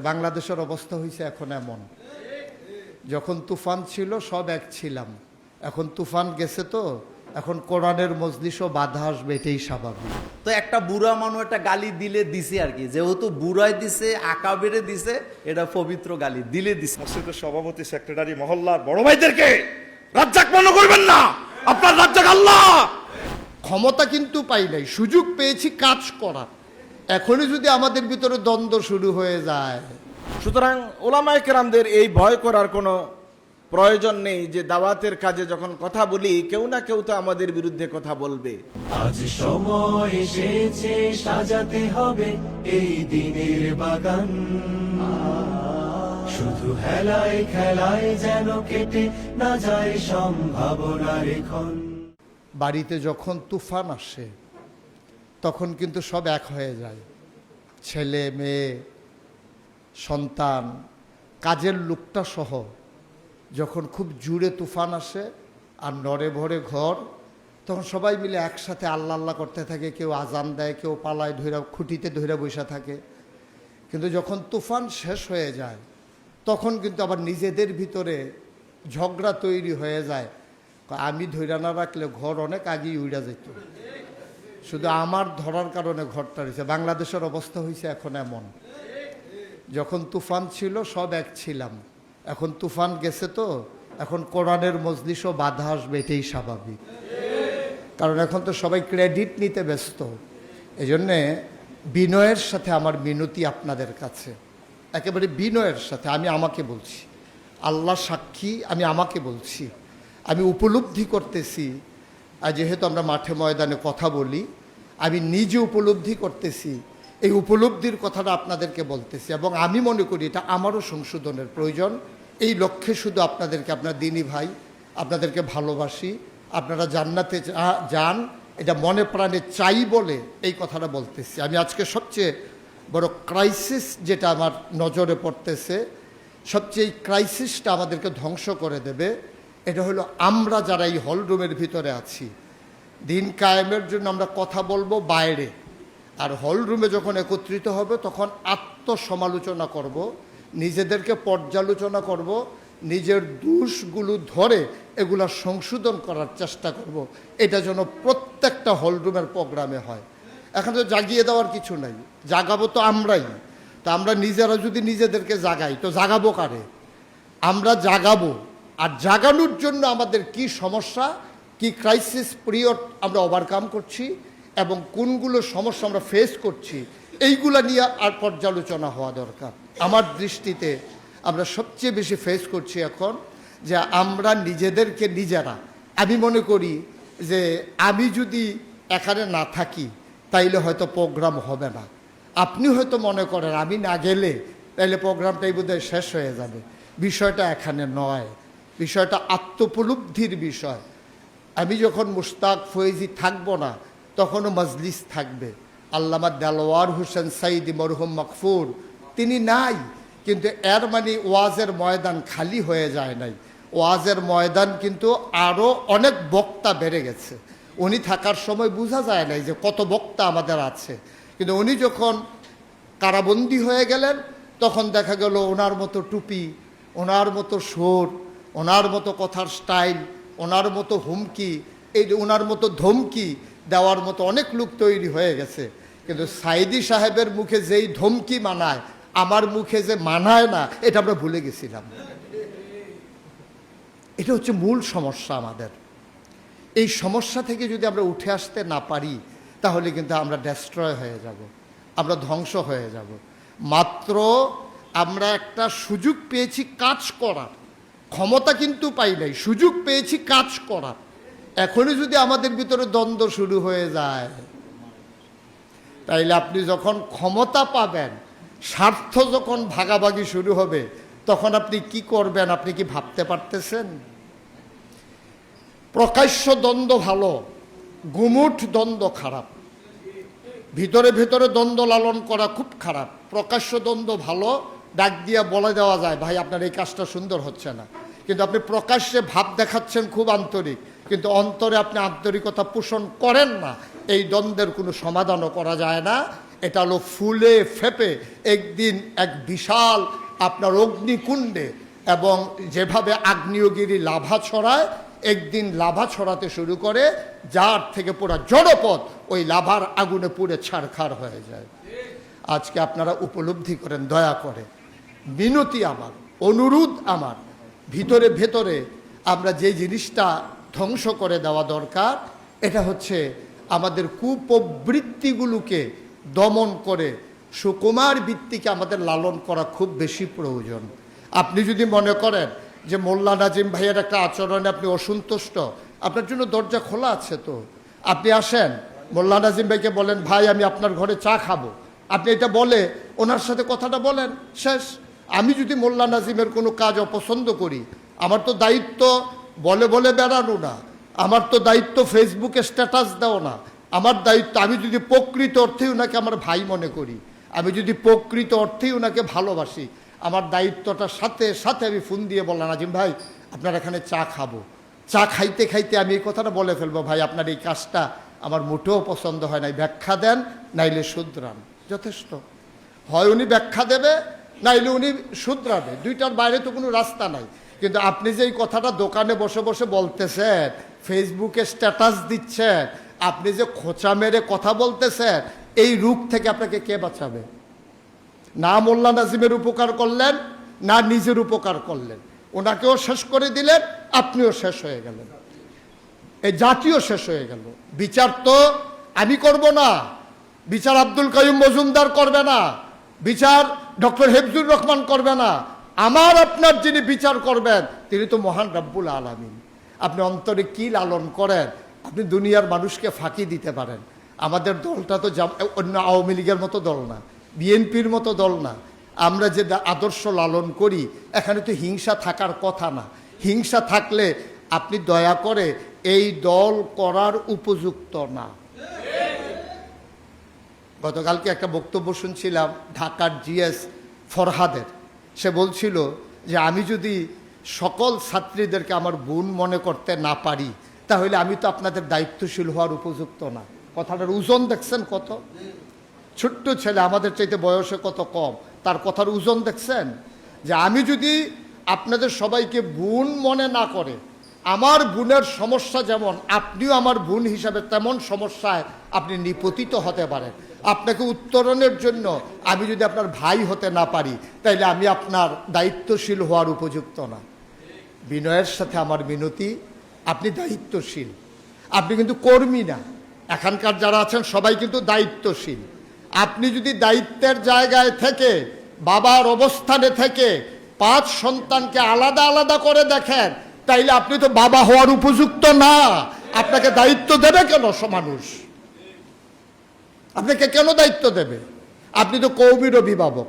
বাংলাদেশের অবস্থা হয়েছে এখন এমন, যখন তুফান ছিল সব এক ছিলাম, এখন তুফান গেছে তো এখন কোরআনের মজলিসও বাধা আসবে, এটাই স্বাভাবিক। তো একটা বুড়া মানুষ একটা গালি দিলে দিছে আর কি, যেহেতু বুড়ায় দিছে আকাবেরে দিছে, এটা পবিত্র গালি দিলে দিছে। মসজিদের সভাপতি, সেক্রেটারি, মহল্লার বড় ভাইদেরকে রাজ্জাক মনে করবেন না, আপনার রাজ্জাক আল্লাহ। ক্ষমতা কিন্তু পাই নাই, সুযোগ পেয়েছি কাজ করার। এখনই যদি আমাদের ভিতরে দ্বন্দ্ব শুরু হয়ে যায়, সুতরাং ওলামায়ে কেরামদের এই ভয় করার কোনো প্রয়োজন নেই যে দাওয়াতের কাজে যখন কথা বলি কেউ না কেউ তো আমাদের বিরুদ্ধে কথা বলবে। আজ সময় এসেছে সাজাতে হবে এই দিনের বাগান, শুধু হেলায় খেলায় যেন কেটে না যায় সম্ভাবনার ক্ষণ। বাড়িতে যখন তুফান আসে তখন কিন্তু সব এক হয়ে যায়, ছেলে মেয়ে সন্তান কাজের লোকটা সহ। যখন খুব জুড়ে তুফান আসে আর নড়ে ভরে ঘর, তখন সবাই মিলে একসাথে আল্লাহ আল্লাহ করতে থাকে, কেউ আজান দেয়, কেউ পালায় ধইরা খুঁটিতে ধইরা বসে থাকে। কিন্তু যখন তুফান শেষ হয়ে যায় তখন কিন্তু আবার নিজেদের ভিতরে ঝগড়া তৈরি হয়ে যায়। আমি ধইরা না রাখলে ঘর অনেক আগেই উড়া যেত, শুধু আমার ধরার কারণে ঘরটা রয়েছে। বাংলাদেশের অবস্থা হয়েছে এখন এমন, যখন তুফান ছিল সব এক ছিলাম, এখন তুফান গেছে তো এখন কোরআনের মজলিসও বাধা আসবে, এটাই স্বাভাবিক। কারণ এখন তো সবাই ক্রেডিট নিতে ব্যস্ত। এজন্যে বিনয়ের সাথে আমার মিনতি আপনাদের কাছে, একেবারে বিনয়ের সাথে আমি আমাকে বলছি, আল্লাহ সাক্ষী, আমি আমাকে বলছি, আমি উপলব্ধি করতেছি। আর যেহেতু আমরা মাঠে ময়দানে কথা বলি, আমি নিজে উপলব্ধি করতেছি, এই উপলব্ধির কথাটা আপনাদেরকে বলতেছি। এবং আমি মনে করি এটা আমারও সংশোধনের প্রয়োজন। এই লক্ষ্যে শুধু আপনাদেরকে, আপনার দিনী ভাই, আপনাদেরকে ভালোবাসি, আপনারা জান্নাতে যান এটা মনে প্রাণে চাই বলে এই কথাটা বলতেছি। আমি আজকে সবচেয়ে বড় ক্রাইসিস যেটা আমার নজরে পড়তেছে, সবচেয়ে এই ক্রাইসিসটা আমাদেরকে ধ্বংস করে দেবে, এটা হলো আমরা যারা এই হলরুমের ভিতরে আছি। দিন কায়েমের জন্য আমরা কথা বলবো বাইরে, আর হলরুমে যখন একত্রিত হবে তখন আত্মসমালোচনা করব, নিজেদেরকে পর্যালোচনা করব, নিজের দোষগুলো ধরে এগুলা সংশোধন করার চেষ্টা করব। এটা যেন প্রত্যেকটা হলরুমের প্রোগ্রামে হয়। এখন তো জাগিয়ে দেওয়ার কিছু নাই, জাগাবো তো আমরাই। তো আমরা নিজেরা যদি নিজেদেরকে জাগাই তো জাগাবো কারে? আমরা জাগাবো। আর জাগানোর জন্য আমাদের কি সমস্যা, কি ক্রাইসিস পিরিয়ড আমরা ওভারকাম করছি এবং কোনগুলো সমস্যা আমরা ফেস করছি, এইগুলা নিয়ে আর পর্যালোচনা হওয়া দরকার। আমার দৃষ্টিতে আমরা সবচেয়ে বেশি ফেস করছি এখন যে আমরা নিজেদেরকে নিজেরা, আমি মনে করি যে আমি যদি এখানে না থাকি তাইলে হয়তো প্রোগ্রাম হবে না। আপনি হয়তো মনে করেন আমি না গেলে তাইলে প্রোগ্রামটাই বোধহয় শেষ হয়ে যাবে। বিষয়টা এখানে নয়, বিষয়টা আত্মোপলব্ধির বিষয়। আমি যখন মুশতাক ফয়েজি থাকবো না তখনও মজলিস থাকবে। আল্লামা দেলোয়ার হোসেন সাইদি মরহুম মকফুর তিনি নাই, কিন্তু এর মানে ওয়াজের ময়দান খালি হয়ে যায় নাই। ওয়াজের ময়দান কিন্তু আরও অনেক বক্তা বেড়ে গেছে। উনি থাকার সময় বোঝা যায় নাই যে কত বক্তা আমাদের আছে, কিন্তু উনি যখন কারাবন্দী হয়ে গেলেন তখন দেখা গেল ওনার মতো টুপি, ওনার মতো সুর, ওনার মতো কথার স্টাইল, ওনার মতো হুমকি, এই ওনার মতো ধমকি দেওয়ার মতো অনেক লোক তৈরি হয়ে গেছে। কিন্তু সাইদি সাহেবের মুখে যেই ধমকি মানায় আমার মুখে যে মানায় না, এটা আমরা ভুলে গেছিলাম। এটা হচ্ছে মূল সমস্যা আমাদের। এই সমস্যা থেকে যদি আমরা উঠে আসতে না পারি তাহলে কিন্তু আমরা ডেস্ট্রয় হয়ে যাব, আমরা ধ্বংস হয়ে যাব। মাত্র আমরা একটা সুযোগ পেয়েছি কাজ করার, ক্ষমতা কিন্তু পাই নাই, সুযোগ পেয়েছি কাজ করার। এখনই যদি আমাদের ভিতরে দ্বন্দ্ব শুরু হয়ে যায় তাইলে আপনি যখন ক্ষমতা পাবেন, স্বার্থ যখন ভাগাভাগি শুরু হবে তখন আপনি কি করবেন আপনি কি ভাবতে পারতেছেন? প্রকাশ্য দ্বন্দ্ব ভালো, গুমুট দ্বন্দ্ব খারাপ। ভিতরে ভিতরে দ্বন্দ্ব লালন করা খুব খারাপ। প্রকাশ্য দ্বন্দ্ব ভালো, ডাক দিয়া বলে দেওয়া যায় ভাই আপনার এই কাজটা সুন্দর হচ্ছে না, কিন্তু আপনি প্রকাশ্যে ভাব দেখাচ্ছেন খুব আন্তরিক, কিন্তু অন্তরে আপনি আন্তরিকতা পোষণ করেন না, এই দ্বন্দ্বের কোনো সমাধানও করা যায় না। এটা হলো ফুলে ফেপে একদিন এক বিশাল আপনার অগ্নিকুণ্ডে, এবং যেভাবে আগ্নেয়গিরি লাভা ছড়ায়, একদিন লাভা ছড়াতে শুরু করে, যার থেকে পুরো জড়পথ ওই লাভার আগুনে পুড়ে ছারখার হয়ে যায়। আজকে আপনারা উপলব্ধি করেন, দয়া করে বিনতি আমার, অনুরোধ আমার, ভিতরে ভেতরে আমরা যে জিনিসটা ধ্বংস করে দেওয়া দরকার, এটা হচ্ছে আমাদের কুপ্রবৃত্তিগুলোকে দমন করে সুকুমার বৃত্তিকে আমাদের লালন করা খুব বেশি প্রয়োজন। আপনি যদি মনে করেন যে মোল্লা নাজিম ভাইয়ের একটা আচরণে আপনি অসন্তুষ্ট, আপনার জন্য দরজা খোলা আছে, তো আপনি আসেন, মোল্লা নাজিম ভাইকে বলেন, ভাই আমি আপনার ঘরে চা খাবো, আপনি এটা বলে ওনার সাথে কথাটা বলেন, শেষ। আমি যদি মোল্লা নাজিমের কোনো কাজ অপছন্দ করি, আমার তো দায়িত্ব বলে বলে বেড়ানো না, আমার তো দায়িত্ব ফেসবুকে স্ট্যাটাস দেও না, আমার দায়িত্ব, আমি যদি প্রকৃত অর্থেই ওনাকে আমার ভাই মনে করি, আমি যদি প্রকৃত অর্থেই ওনাকে ভালোবাসি, আমার দায়িত্বটার সাথে সাথে আমি ফোন দিয়ে বললাম, নাজিম ভাই আপনার এখানে চা খাবো, চা খাইতে খাইতে আমি এই কথাটা বলে ফেলবো, ভাই আপনার এই কাজটা আমার মোটেও পছন্দ হয় নাই, ব্যাখ্যা দেন, নাইলে শুধরান। যথেষ্ট। হয় উনি ব্যাখ্যা দেবে, নাইলে উনি শুধরাবে, দুইটার বাইরে তো কোনো রাস্তা নাই। কিন্তু আপনি যে এই কথাটা দোকানে বসে বসে বলতেছেন, ফেসবুকে স্ট্যাটাস দিচ্ছেন, আপনি যে খোঁচা মেরে কথা বলতেছেন, এই রূপ থেকে আপনাকে কে বাঁচাবে? না মোল্লা নাজিমের উপকার করলেন, না নিজের উপকার করলেন, ওনাকেও শেষ করে দিলেন, আপনিও শেষ হয়ে গেলেন, এই জাতীয় শেষ হয়ে গেল। বিচার তো আমি করব না, বিচার আব্দুল কাইয়ুম মজুমদার করবে না, বিচার ডক্টর হেফজুর রহমান করবে না, আমার আপনার যিনি বিচার করবেন তিনি তো মহান রব্বুল আলামিন। আপনি অন্তরে কি লালন করেন, আপনি দুনিয়ার মানুষকে ফাঁকি দিতে পারেন। আমাদের দলটা তো অন্য আওয়ামী লীগের মতো দল না, বিএনপির মতো দল না। আমরা যে আদর্শ লালন করি, এখানে তো হিংসা থাকার কথা না। হিংসা থাকলে আপনি দয়া করে এই দল করার উপযুক্ত না। গতকালকে একটা বক্তব্য শুনছিলাম ঢাকার জিএস ফরহাদের, সে বলছিল যে আমি যদি সকল ছাত্রীদেরকে আমার বোন মনে করতে না পারি, তাহলে আমি তো আপনাদের দায়িত্বশীল হওয়ার উপযুক্ত না। কথাটার ওজন দেখছেন কত? ছোট্ট ছেলে, আমাদের চাইতে বয়সে কত কম, তার কথার ওজন দেখছেন? যে আমি যদি আপনাদের সবাইকে বোন মনে না করে, আমার বোনের সমস্যা যেমন, আপনিও আমার বোন হিসাবে তেমন সমস্যায় আপনি নিপতিত হতে পারেন। আপনাকে উত্তরণের জন্য আমি যদি আপনার ভাই হতে না পারি, তাইলে আমি আপনার দায়িত্বশীল হওয়ার উপযুক্ত না। বিনয়ের সাথে আমার মিনতি, আপনি দায়িত্বশীল, আপনি কিন্তু কর্মী না। এখানকার যারা আছেন সবাই কিন্তু দায়িত্বশীল। আপনি যদি দায়িত্বের জায়গায় থেকে, বাবার অবস্থানে থেকে 5 সন্তানকে আলাদা আলাদা করে দেখেন, তাইলে আপনি তো বাবা হওয়ার উপযুক্ত না। আপনাকে দায়িত্ব দেবে কেন মানুষ? আপনাকে কেন দায়িত্ব দেবে? আপনি তো কওমির অভিভাবক,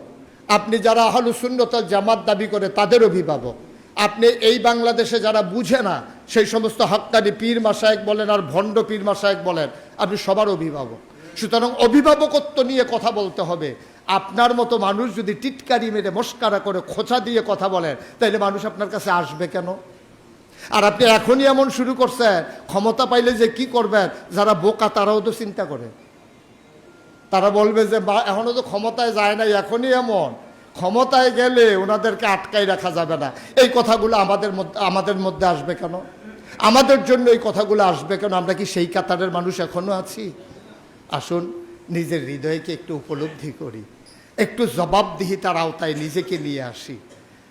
আপনি যারা আহলুস সুন্নাত ওয়াল জামাত দাবি করে তাদের অভিভাবক, আপনি এই বাংলাদেশে যারা বুঝে না সেই সমস্ত হক্কানি পীর মাশায়েখ বলেন আর ভণ্ড পীর মাশায়েখ বলেন, আপনি সবার অভিভাবক। সুতরাং অভিভাবকত্ব নিয়ে কথা বলতে হবে। আপনার মতো মানুষ যদি টিটকারি মেরে মস্কারা করে খোঁচা দিয়ে কথা বলেন, তাইলে মানুষ আপনার কাছে আসবে কেন? আর আপনি এখনই এমন শুরু করছেন, ক্ষমতা পাইলে যে কি করবেন, যারা বোকা তারাও তো চিন্তা করে, তারা বলবে যে এখনো তো ক্ষমতায় যায় নাই, এখনই এমন, ক্ষমতায় গেলে ওনাদেরকে আটকাই রাখা যাবে না। এই কথাগুলো আমাদের মধ্যে আসবে কেন? আমাদের জন্য এই কথাগুলো আসবে কেন? আমরা কি সেই কাতারের মানুষ এখনো আছি? আসুন নিজের হৃদয়কে একটু উপলব্ধি করি, একটু জবাবদিহিতার আওতায় নিজেকে নিয়ে আসি,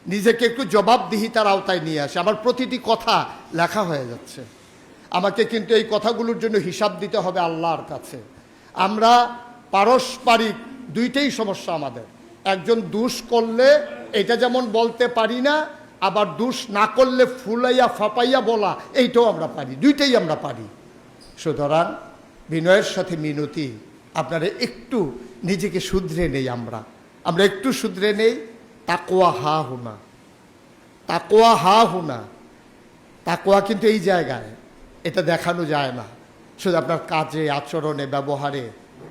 নিজেকে একটু জবাবদিহিতার আওতায় নিয়ে আসি। আমার প্রতিটি কথা লেখা হয়ে যাচ্ছে, আমাকে কিন্তু এই কথাগুলোর জন্য হিসাব দিতে হবে আল্লাহর কাছে। আমরা পারস্পরিক দুইটাই সমস্যা আমাদের। একজন দোষ করলে এটা যেমন বলতে পারি না, আবার দোষ না করলে ফুলাইয়া ফাপাইয়া বলা এইটাও আমরা পারি, দুইটাই আমরা পারি। সুতরাং বিনয়ের সাথে মিনতি, আপনারা একটু নিজেকে শুধরে নেই, আমরা একটু শুধরে নেই। তাকওয়া হা হুনা, তাকওয়া হা হুনা, তাকওয়া কিন্তু এই জায়গায়, এটা দেখানো যায় না। শুধু আপনার কাজে, আচরণে, ব্যবহারে,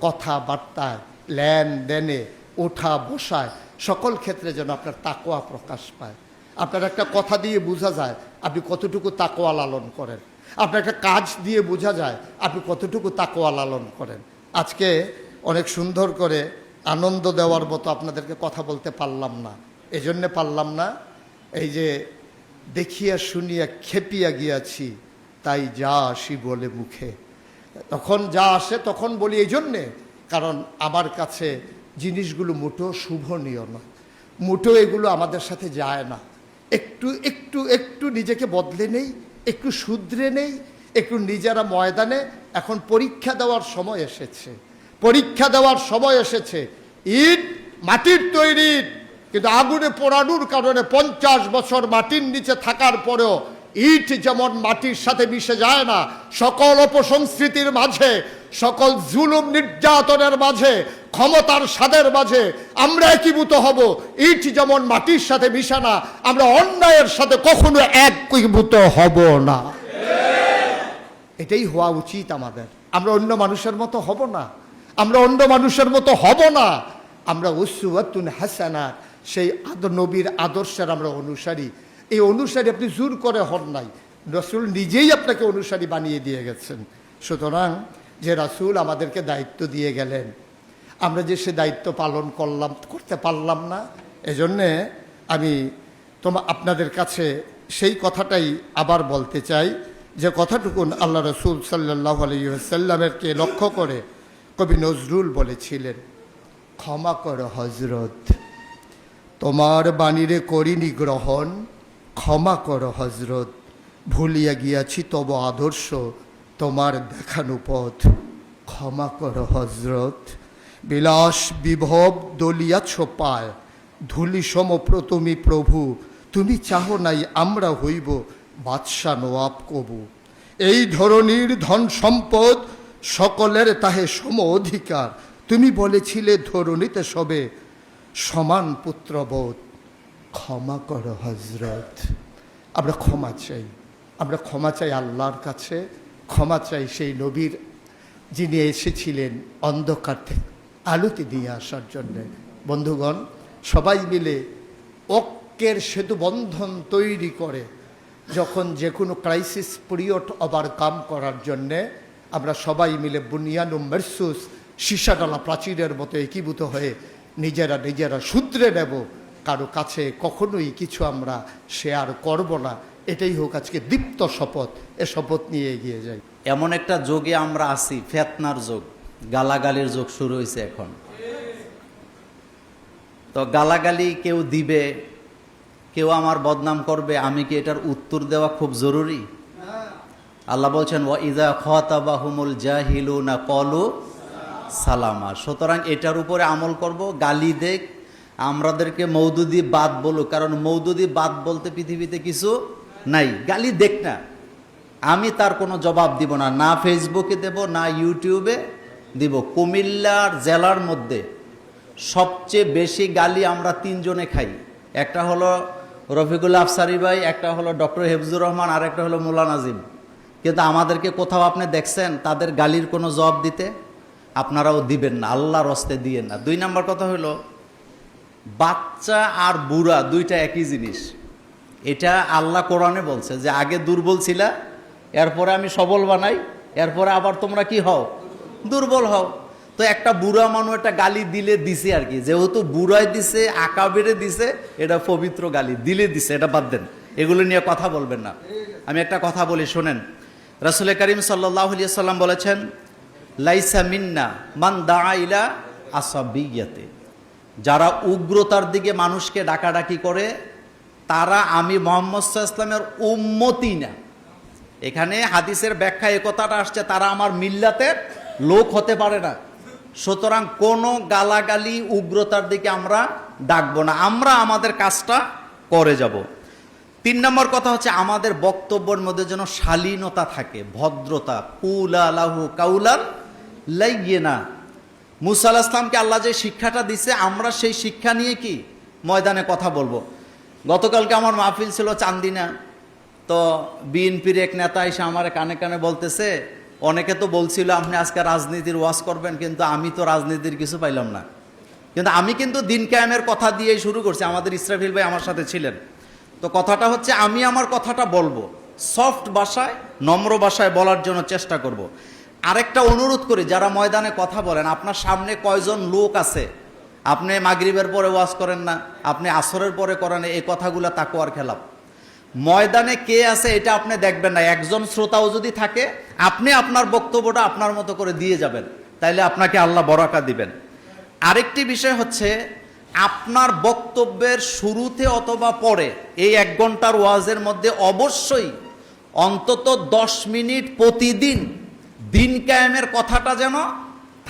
কথাবার্তায়, লেনদেনে, ওঠা বসায়, সকল ক্ষেত্রে যেন আপনার তাকওয়া প্রকাশ পায়। আপনার একটা কথা দিয়ে বোঝা যায় আপনি কতটুকু তাকওয়া লালন করেন, আপনার একটা কাজ দিয়ে বোঝা যায় আপনি কতটুকু তাকওয়া লালন করেন। আজকে অনেক সুন্দর করে আনন্দ দেওয়ার মতো আপনাদেরকে কথা বলতে পারলাম না। এজন্যে পারলাম না, এই যে দেখিয়া শুনিয়া খেপিয়া গিয়াছি, তাই যা আসি বলে মুখে। তখন যা আসে তখন বলি এই জন্যে, কারণ আমার কাছে জিনিসগুলো মোটেও শুভনীয় নয়, মোটেও এগুলো আমাদের সাথে যায় না। একটু একটু একটু নিজেকে বদলে নেই, একটু শুধরে নেই, একটু নিজেরা ময়দানে। এখন পরীক্ষা দেওয়ার সময় এসেছে, পরীক্ষা দেওয়ার সময় এসেছে। ইট মাটির তৈরি ইট, কিন্তু আগুনে পোড়ানোর কারণে 50 বছর মাটির নিচে থাকার পরেও ইট যেমন মাটির সাথে মিশে যায় না, সকল অপসংস্কৃতির মাঝে, সকল জুলুম নির্যাতনের মাঝে, ক্ষমতার স্বাদের মাঝে আমরা একীভূত হব। ইট যেমন মাটির সাথে মিশে না, আমরা অন্যায়ের সাথে কখনো একীভূত হব না। এটাই হওয়া উচিত আমাদের। আমরা অন্য মানুষের মতো হব না, আমরা অন্য মানুষের মতো হব না। আমরা উসওয়াতুন হাসানা, সেই নবীর আদর্শের আমরা অনুসারী। এই অনুসারী আপনি জোর করে হন নাই, রাসূল নিজেই আপনাকে অনুসারী বানিয়ে দিয়ে গেছেন। সুতরাং যে রাসূল আমাদেরকে দায়িত্ব দিয়ে গেলেন, আমরা যে সে দায়িত্ব পালন করতে পারলাম না, এজন্যে আমি আপনাদের কাছে সেই কথাটাই আবার বলতে চাই, যে কথাটুকুন আল্লাহ রসুল সাল্লাল্লাহু আলাইহি ওয়াসাল্লামকে লক্ষ্য করে কবি নজরুল বলেছিলেন, ক্ষমা করো হযরত, তোমার বাণীরে করিনি গ্রহণ, ক্ষমা করো হযরত, ভুলিয়া গিয়াছি তব আদর্শ, তোমার দেখানো পথ, ক্ষমা করো হযরত। বিলাস বিভব দলিয়াছ পায়, ধুলি সমপ্রতমি প্রভু, তুমি চাহ নাই আমরা হইব বাদশা নওয়াব কবু। এই ধরনীর ধন সম্পদ সকলের তাহে সম অধিকার, তুমি বলেছিলে ধরণীতে সবে সমান পুত্রবোধ, ক্ষমা করো হযরত। আমরা ক্ষমা চাই, আমরা ক্ষমা চাই আল্লাহর কাছে, ক্ষমা চাই সেই নবীর যিনি এসেছিলেন অন্ধকার থেকে আলোতে দিয়ে আসার জন্যে। বন্ধুগণ, সবাই মিলে ঐক্যের সেতু বন্ধন তৈরি করে যখন যে কোনো ক্রাইসিস পিরিয়ড ওভারকাম করার জন্যে আমরা সবাই মিলে বুনিয়ান মারসুস, সীসাডালা প্রাচীরের মতো একীভূত হয়ে নিজেরা নিজেরা শুধরে নেব। কারো কাছে কখনোই কিছু আমরা শেয়ার করব না, এটাই হোক আজকে দীপ্ত শপথ। এ শপথ নিয়ে এগিয়ে যাই। এমন একটা যোগে আমরা আছি, ফেতনার যোগ, গালাগালির যোগ শুরু হয়েছে এখন। তো গালাগালি কেউ দিবে, কেউ আমার বদনাম করবে, আমি কি এটার উত্তর দেওয়া খুব জরুরি? আল্লাহ বলছেন ওয়া ইযা খাতাবাহুমুল জাহিলুনা ক্বালু সালামা। সুতরাং এটার উপরে আমল করব। গালি দেখ, আমাদেরকে মওদুদি বাদ বলো, কারণ মওদুদি বাদ বলতে পৃথিবীতে কিছু নাই। গালি দেখ না, আমি তার কোনো জবাব দিব না, না ফেসবুকে দেব না ইউটিউবে দিব। কুমিল্লার জেলার মধ্যে সবচেয়ে বেশি গালি আমরা তিনজনে খাই। একটা হলো রফিকুল আফসারি ভাই, একটা হলো ডক্টর হেফজুর রহমান, আর একটা হলো মোল্লা নাজিম। কিন্তু আমাদেরকে কোথাও আপনি দেখছেন তাদের গালির কোনো জবাব দিতে? আপনারাও দিবেন না, আল্লাহর হস্তে দিয়েন না। 2 নম্বর কথা হলো, বাচ্চা আর বুড়া দুইটা একই জিনিস। এটা আল্লাহ কোরআনে বলছে যে আগে দুর্বল ছিলা, এরপরে আমি সবল বানাই, এরপরে আবার তোমরা কি হও? দুর্বল হও। তো একটা বুড়া মানুষ একটা গালি দিলে দিছে আর কি, যেহেতু বুড়ায় দিছে, আকাবেরে দিছে, এটা পবিত্র গালি দিলে দিছে, এটা বাদ দেন, এগুলো নিয়ে কথা বলবেন না। আমি একটা কথা বলি শোনেন। রাসূল করিম সাল্লাল্লাহু আলাইহি ওয়াসাল্লাম বলেছেন, লাইসা মিন্না মান দাআ ইলা আসাবিয়াতে, যারা উগ্রতার দিকে মানুষকে ডাকাডাকি করে তারা আমি মুহাম্মদ সাল্লাল্লাহু আলাইহি ওয়াসাল্লামের উম্মতি না। এখানে হাদিসের ব্যাখ্যা এ কথাটা আসছে, তারা আমার মিল্লাতের লোক হতে পারে না। সুতরাং কোনো গালাগালি উগ্রতার দিকে আমরা ডাকবো না, আমরা আমাদের কাজটা করে যাব। 3 নম্বর কথা হচ্ছে, আমাদের বক্তব্যের মধ্যে যেন শালীনতা থাকে, ভদ্রতা। কুলা লাহু কাউলান লাইয়িনা। মুসা আলাইহিস সালামকে আল্লাহ যে শিক্ষাটা দিছে, আমরা সেই শিক্ষা নিয়ে কি ময়দানে কথা বলবো। গতকালকে আমার মাহফিল ছিল চান্দিনা, তো বিএনপির এক নেতা এসে আমার কানে কানে বলতেছে, অনেকে তো বলছিল আপনি আজকে রাজনীতির ওয়াজ করবেন, কিন্তু আমি তো রাজনীতির কিছু পাইলাম না। কিন্তু আমি কিন্তু দিন কায়েমের কথা দিয়েই শুরু করছি, আমাদের ইসরাফিল ভাই আমার সাথে ছিলেন। তো কথাটা হচ্ছে, আমি আমার কথাটা বলবো সফট ভাষায়, নম্র ভাষায় বলার জন্য চেষ্টা করব। আরেকটা অনুরোধ করি, যারা ময়দানে কথা বলেন, আপনার সামনে কয়জন লোক আছে? আপনি মাগরিবের পরে ওয়াজ করেন না, আপনি আসরের পরে করেন, এই কথাগুলো তাকওয়ার খেলাফ। ময়দানে কে আছে এটা আপনি দেখবেন না, একজন শ্রোতাও যদি থাকে আপনি আপনার বক্তব্যটা আপনার মতো করে দিয়ে যাবেন, তাইলে আপনাকে আল্লাহ বরাকাত দিবেন। আরেকটি বিষয় হচ্ছে, আপনার বক্তব্যের শুরুতে অথবা পরে এই 1 ঘন্টার ওয়াজের মধ্যে অবশ্যই অন্তত 10 মিনিট প্রতিদিন দিন কায়েমের কথাটা যেন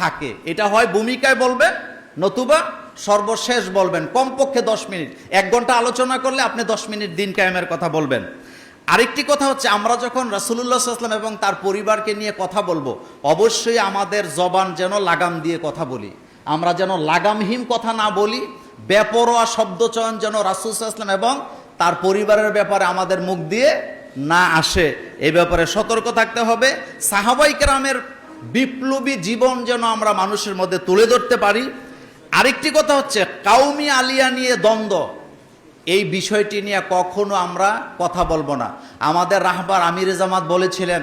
থাকে। এটা হয় ভূমিকায় বলবেন, নতুবা সর্বশেষ বলবেন, কমপক্ষে 10 মিনিট। 1 ঘন্টা আলোচনা করলে আপনি 10 মিনিট দিন কায়েমের কথা বলবেন। আরেকটি কথা হচ্ছে, আমরা যখন রাসূলুল্লাহ সাল্লাল্লাহু আলাইহি ওয়াসাল্লাম এবং তার পরিবারকে নিয়ে কথা বলবো, অবশ্যই আমাদের জবান যেন লাগাম দিয়ে কথা বলি। আমরা যেন লাগামহীন কথা না বলি, বেপরোয়া শব্দচয়ন যেন রাসূল সাল্লাল্লাহু আলাইহি ওয়াসাল্লাম এবং তার পরিবারের ব্যাপারে আমাদের মুখ দিয়ে না আসে, এই ব্যাপারে সতর্ক থাকতে হবে। সাহাবায়ে কেরামের বিপ্লবী জীবন যেন আমরা মানুষের মধ্যে তুলে ধরতে পারি। আরেকটি কথা হচ্ছে, কাউমি আলিয়া নিয়ে দ্বন্দ্ব, এই বিষয়টি নিয়ে কখনো আমরা কথা বলবো না। আমাদের রাহবার আমিরে জামাত বলেছিলেন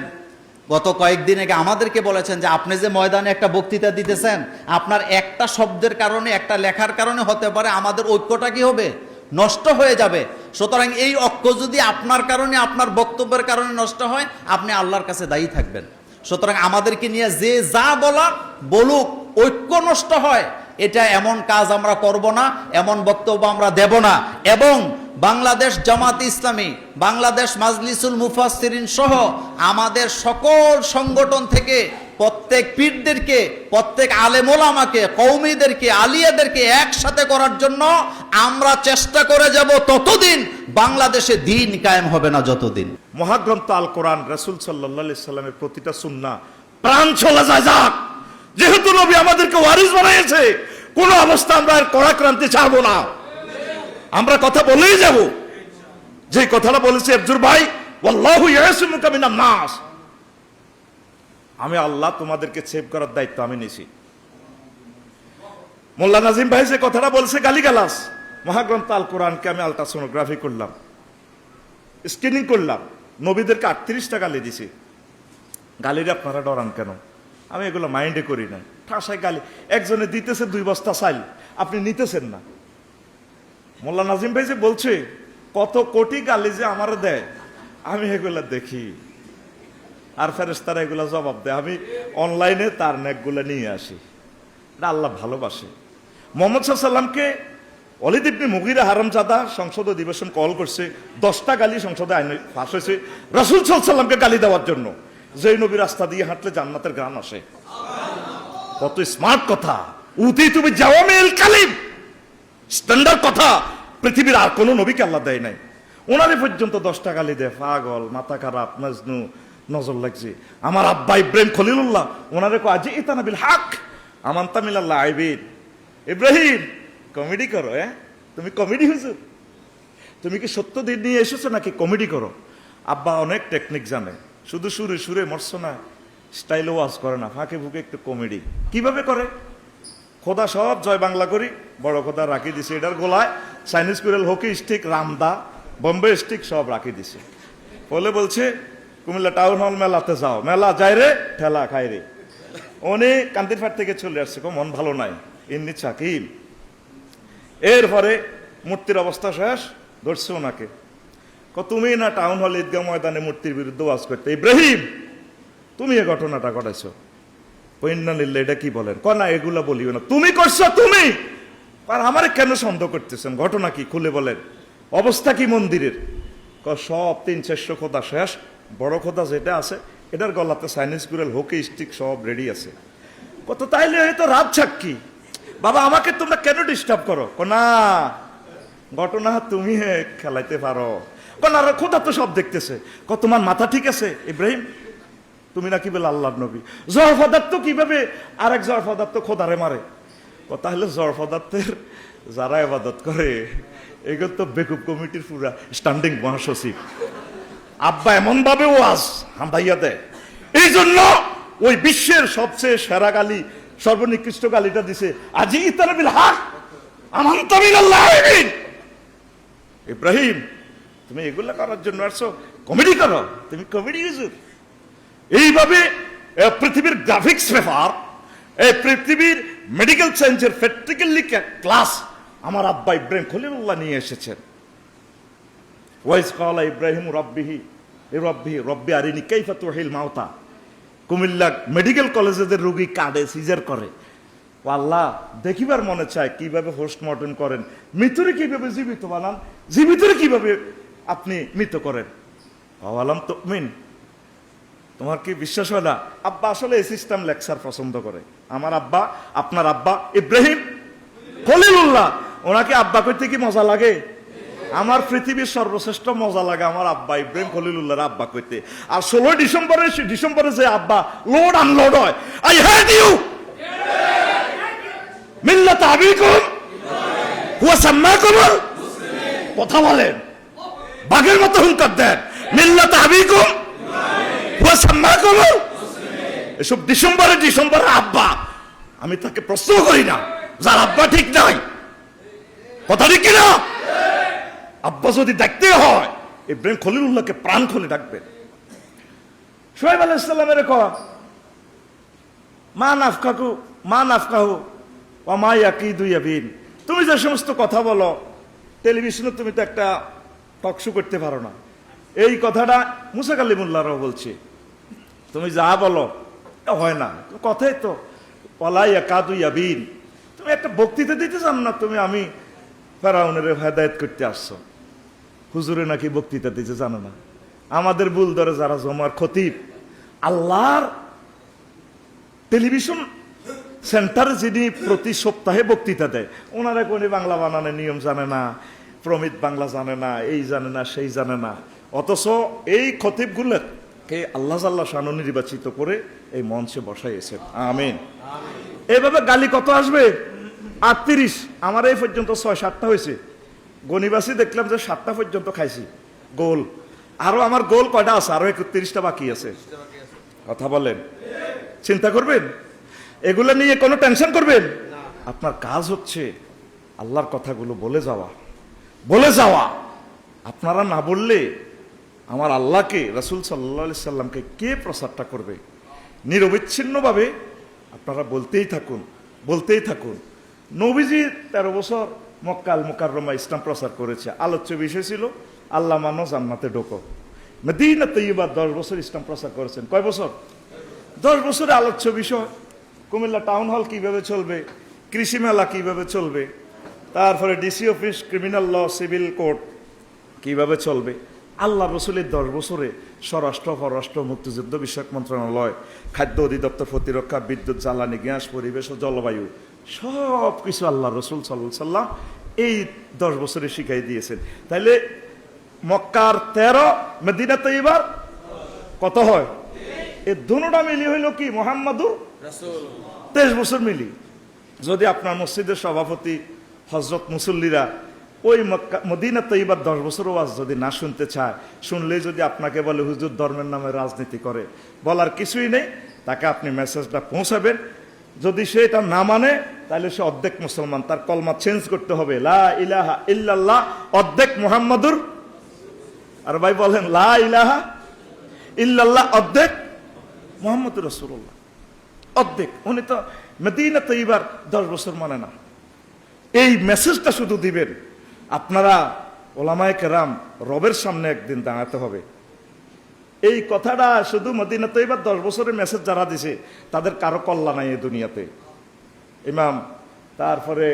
গত কয়েকদিন আগে, আমাদেরকে বলেছেন যে আপনি যে ময়দানে একটা বক্তৃতা দিতেছেন, আপনার একটা শব্দের কারণে, একটা লেখার কারণে হতে পারে আমাদের ঐক্যটা কি হবে, নষ্ট হয়ে যাবে। সুতরাং এই ঐক্য যদি আপনার কারণে, আপনার বক্তব্যের কারণে নষ্ট হয়, আপনি আল্লাহর কাছে দায়ী থাকবেন। সুতরাং আমাদেরকে নিয়ে যে যা বলার বলুক, ঐক্য নষ্ট হয়, এটা এমন কাজ আমরা করব না, এমন বক্তব্য আমরা দেব না। এবং বাংলাদেশ জামাত ইসলামী, বাংলাদেশ মাজলিসুল মুফাসসিরিন সহ আমাদের সকল সংগঠন থেকে প্রত্যেক পীরদেরকে, প্রত্যেক আলেম ওলামাকে, কওমীদেরকে, আলিয়াদেরকে একসাথে করার জন্য আমরা চেষ্টা করে যাব ততদিন বাংলাদেশে দিন কায়েম হবে না যতদিন। মহাগ্রন্থ আল কোরআন, রাসূল সাল্লাল্লাহু আলাইহি সাল্লামের প্রতিটা সুন্নাহ প্রাণ চলে যায় যাক। যেহেতু নবী আমাদেরকে ওয়ারিস বানিয়েছে, কোন অবস্থা আমরা আর কড়াক্রান্তি চাবো না, আমরা কথা বলেই যাব। যে কথাটা বলেছে আফজুর ভাই, ওয়াল্লাহু ইয়াসিমুকা মিনান নাস, আমি আল্লাহ তোমাদেরকে সেভ করার দায়িত্ব আমি নিছি। মোল্লা নাজিম ভাই যে কথাটা বলছে গালিগালাজ, মহাগ্রন্থ আল কোরআনকে আমি আলট্রাসোনোগ্রাফি করলাম, স্ক্রিনিং করলাম, নবীদেরকে 38টা গালি দিছি। গালিরে আপনারা ডরান কেন? আমি এগুলো মাইন্ডে করি না, ঠাসায় গালি। একজনে দিতেছে 2 বস্তা চাল, আপনি নিতেছেন না। মোল্লা নাজিম ভাই যে বলছে কত কোটি গালি যে আমার দেয়, আমি এগুলা দেখি, আর ফেরেশতারা এগুলা জবাব দেয়। আমি অনলাইনে তার নেকগুলো নিয়ে আসি। এটা আল্লাহ ভালোবাসে। মুহাম্মদ সাল্লাল্লাহু আলাইহি সাল্লামকে ওয়ালিদ ইবনে মুগীরা হারামজাদা সংসদ অধিবেশন কল করছে, 10টা গালি সংসদে আইন পাস হয়েছে রাসূল সাল্লাল্লাহু আলাইহি সাল্লামকে গালি দেওয়ার জন্য। যেই নবী রাস্তা দিয়ে হাঁটলে জান্নাতের ঘ্রাণ আসে। কত স্মার্ট কথা, উতি তুমি জাওয়ামিল কালিম, স্ট্যান্ডার্ড কথা পৃথিবীর আর কোন নবীকে আল্লাহ দেয় নাই। ওনারে পর্যন্ত 10টা গালি দেয়, পাগল, মাথা খারাপ, মজনু, নজর লাগছে। আমার আব্বা ইব্রাহিম খলিলুল্লাহ, ওনারে কো আজি ইতানা বিল হক আমানতা মিনাল্লাহ আইবিদ। ইব্রাহিম কমেডি করো, তুমি কমেডি হুজুর, তুমি কি সত্য দিন নিয়ে এসেছো নাকি কমেডি করো? আব্বা অনেক টেকনিক জানে, শুধু সুরে সুরে মরছো না, স্টাইলে ওয়াজ করে না, ফাঁকে ফুঁকে একটু কমেডি। কিভাবে করে? খোদা সব জয় বাংলা করি, বড় খোদা রাখি দিছে এটার গোলায়, চাইনিজ কুড়েল, হকি স্টিক, রামদা, বোম্বে স্টিক সব রাখি দিছে। বলে বলছে কুমিল্লা টাউন হল মেলাতে যাও, মেলা যাই রে, ঠেলা খাই রে। উনি কান্দির ফাট থেকে চলে আসছে, মন ভালো নাই, ইন্নি চাকিল। এরপরে মূর্তির অবস্থা শেষ, ধরছে ওনাকে, তুমি না টাউন হল ঈদগাহ ময়দানে মূর্তির বিরুদ্ধে ওয়াজ করতে, ইব্রাহিম তুমি এই ঘটনাটা ঘটাইছো। এটা কি বলেন? না এগুলা বলিও না, তুমি করছো তুমি। আর আমারে কেন সন্দেহ করতেছেন? ঘটনা কি খুলে বলেন, অবস্থা কি মন্দিরের? সব 300-400 খোদা শেষ, বড় খোদা যেটা আছে এটার গলাতে চাইনিজ কুড়েল, হকি স্টিক সব রেডি আছে। কত তাইলে হয়তো রাত সাক্ষী, বাবা আমাকে তোমরা কেন ডিস্টার্ব করো? না ঘটনা তুমি খেলাইতে পারো। না খোদা তো সব দেখতেছে। তোমার মাথা ঠিক আছে ইব্রাহিম? তুমি নাকি বলে আল্লাহর নবী। জড় পদার্থ কিভাবে আরেক জড় পদার্থ খোদারে মারে? তাহলে জড় পদার্থের যারা ইবাদত করে এগুলো তো বেকুব কমিটির পুরা স্ট্যান্ডিং মহাসচিব। আব্বা এমন ভাবে ওয়াজ হাঁদাইয়া দেয়, এই জন্য ওই বিশ্বের সবচেয়ে সেরা গালি, সর্বনিকৃষ্ট গালিটা দিছে আজি ইতানা বিল হক আমানতা বিল্লাহ আমিন। ইব্রাহিম তুমি এগুলা করার জন্য আসছো? কমেডি করো, তুমি কমেডি হুজুর। এইভাবে পৃথিবীর গ্রাফিক্স পেপার, এই পৃথিবীর মেডিকেল সায়েন্সের প্র্যাকটিক্যালি ক্লাস আমার আব্বা ইব্রাহিম খলিলুল্লাহ নিয়ে এসেছেন। ওয়াইস ক্বালা ইব্রাহিম রাব্বিহি রব্বি আরিনি কাইফা তুহিল মাউতা। কুমিল্লা মেডিকেল কলেজের রোগী কাঁদে, সিজার করে, ও আল্লাহ দেখিবার মনে চায় কিভাবে পোস্টমর্টম করেন, মৃত্যুরে কিভাবে জীবিত বানান, জীবিতরে কিভাবে আপনি মৃত করেন। আলাম তুমিন, তোমার কি বিশ্বাস হয় না? আব্বা আসলে এই সিস্টেম লেকচার পছন্দ করে। আমার আব্বা, আপনার আব্বা ইব্রাহিম খলিলুল্লাহ, ওনাকে আব্বা কইতে কি মজা লাগে? আমার পৃথিবীর সর্বশ্রেষ্ঠ মজা লাগে আমার আব্বা ইব্রাহিম খলিলুল্লাহর আব্বা কইতে। আর 16 ডিসেম্বরে যে আব্বা লোড আনলোড হয়, আই হেট ইউ মিল্লাত আবিকুম হুয়া সাম্মাকুমুল মুসলিমিন। কথা বলেন, বাঘের মতো হুঙ্কার দেন, মিল্লাত আবিকুম হুয়া সাম্মাকুমুল মুসলিমিন। এসব ডিসেম্বরে আব্বা, আমি তাকে প্রশ্ন করি না যার আব্বা ঠিক নাই। কথা ঠিক কিনা? আব্বা যদি ডাকতে হয় ইব্রাহিম খলিলুল্লাহকে প্রাণ খুলে ডাকবেন। শুআয়ব আলাইহিস সালামের কথা, মা নাফকাহু ওয়া মা ইয়াকিদু ইয়াবিন। তুমি যে সমস্ত কথা বলো টেলিভিশনে, তুমি তো একটা টক শো করতে পারো না। এই কথাটা মুসা কালিমুল্লাহরাও বলছে, তুমি যা বলো হয় না, কথাই তো ওয়ালা ইয়াকাদু ইয়াবিন। তুমি একটা বক্তৃতা দিতে চান না, আমি ফেরাউনের হেদায়েত করতে আসছো। হুজুরে নাকি বক্তৃতা দিতে জানে না। আমাদের ভুল ধরে যারা জমার খতিব, আল্লাহর টেলিভিশন সেন্টারে যিনি প্রতি সপ্তাহে বক্তৃতা দেয়, ওনারা কোন বাংলা বানানোর নিয়ম জানে না, প্রমিত বাংলা জানে না, এই জানে না, সেই জানে না। অথচ এই খতিবগুলোকে আল্লাহ জাল্লা শানু নির্বাচিত করে এই মঞ্চে বসাইয়েছেন। আমিন। এইভাবে গালি কত আসবে? 38। আমার এই পর্যন্ত 6-7টা হয়েছে। গনিবাসী দেখলাম যে 7টা পর্যন্ত খাইছি গোল। আরো আমার গোল কয়টা আছে? আরো 31টা বাকি আছে। কথা বলেন, চিন্তা করবেন, এগুলো নিয়ে কোনো টেনশন করবেন? আপনার কাজ হচ্ছে আল্লাহর কথাগুলো বলে যাওয়া। আপনারা না বললে আমার আল্লাহকে, রাসূল সাল্লাল্লাহু আলাইহি সাল্লামকে কে প্রচারটা করবে? নিরবিচ্ছিন্নভাবে আপনারা বলতেই থাকুন। নবীজি 13 বছর মক্কা আল মুকাররমা ইসলাম প্রচার করেছে। আলোচ্য বিষয় ছিল আল্লাহ মানো জান্নাতে ঢোকো। মদিনা তৈয়বা 10 বছর ইসলাম প্রচার করেছেন। কয় বছর? 10 বছরে আলোচ্য বিষয় কুমিল্লা টাউন হল কিভাবে চলবে, কৃষি মেলা কিভাবে চলবে, তারপরে DC office, criminal law, civil court কিভাবে চলবে। আল্লাহ রসুলের 10 বছরে স্বরাষ্ট্র, পররাষ্ট্র, মুক্তিযুদ্ধ বিষয়ক মন্ত্রণালয়, খাদ্য অধিদপ্তর, প্রতিরক্ষা, বিদ্যুৎ, জ্বালানি, গ্যাস, পরিবেশ ও জলবায়ু সব কিছু আল্লাহ রসুল সাল্লাল্লাহু আলাইহি সাল্লাম এই 10 বছরে শিখাই দিয়েছেন। তাইলে মক্কার 13, মদিনা তৈয়বার কত হয়? এই দুটোটা মিলি হইল কি? মুহাম্মাদুর রাসূলুল্লাহ। 23 বছর মিলি। যদি আপনার মসজিদের সভাপতি, হযরত মুসল্লিরা ওই মদিনা তৈয়বার 10 বছর ওয়াজ যদি না শুনতে চায়, শুনলেই যদি আপনাকে বলে হুজুর ধর্মের নামে রাজনীতি করে, বলার কিছুই নেই, তাকে আপনি মেসেজটা পৌঁছাবেন। যদি সে এটা না মানে তাহলে সে অর্ধেক মুসলমান, তার কলমা চেঞ্জ করতে হবে, লা ইলাহা ইল্লাল্লাহ অর্ধেক মুহাম্মাদুর, আর ভাই বলেন লা ইলাহা ইল্লাল্লাহ অর্ধেক মুহাম্মাদুর রাসূলুল্লাহ অর্ধেক। উনি তো মদিনা তৈয়বার 10 বছর মানে না। এই মেসেজটা শুধু দিবেন। আপনারা ওলামায়ে কেরাম রবের সামনে একদিন দাঁড়াতে হবে। এই কথাটা শুধু মদিনা তৈয়বার 10 বছরের মেসেজ যারা দিছে তাদের কারো কল্যাণ নাই এই দুনিয়াতে। ইমাম, তারপরে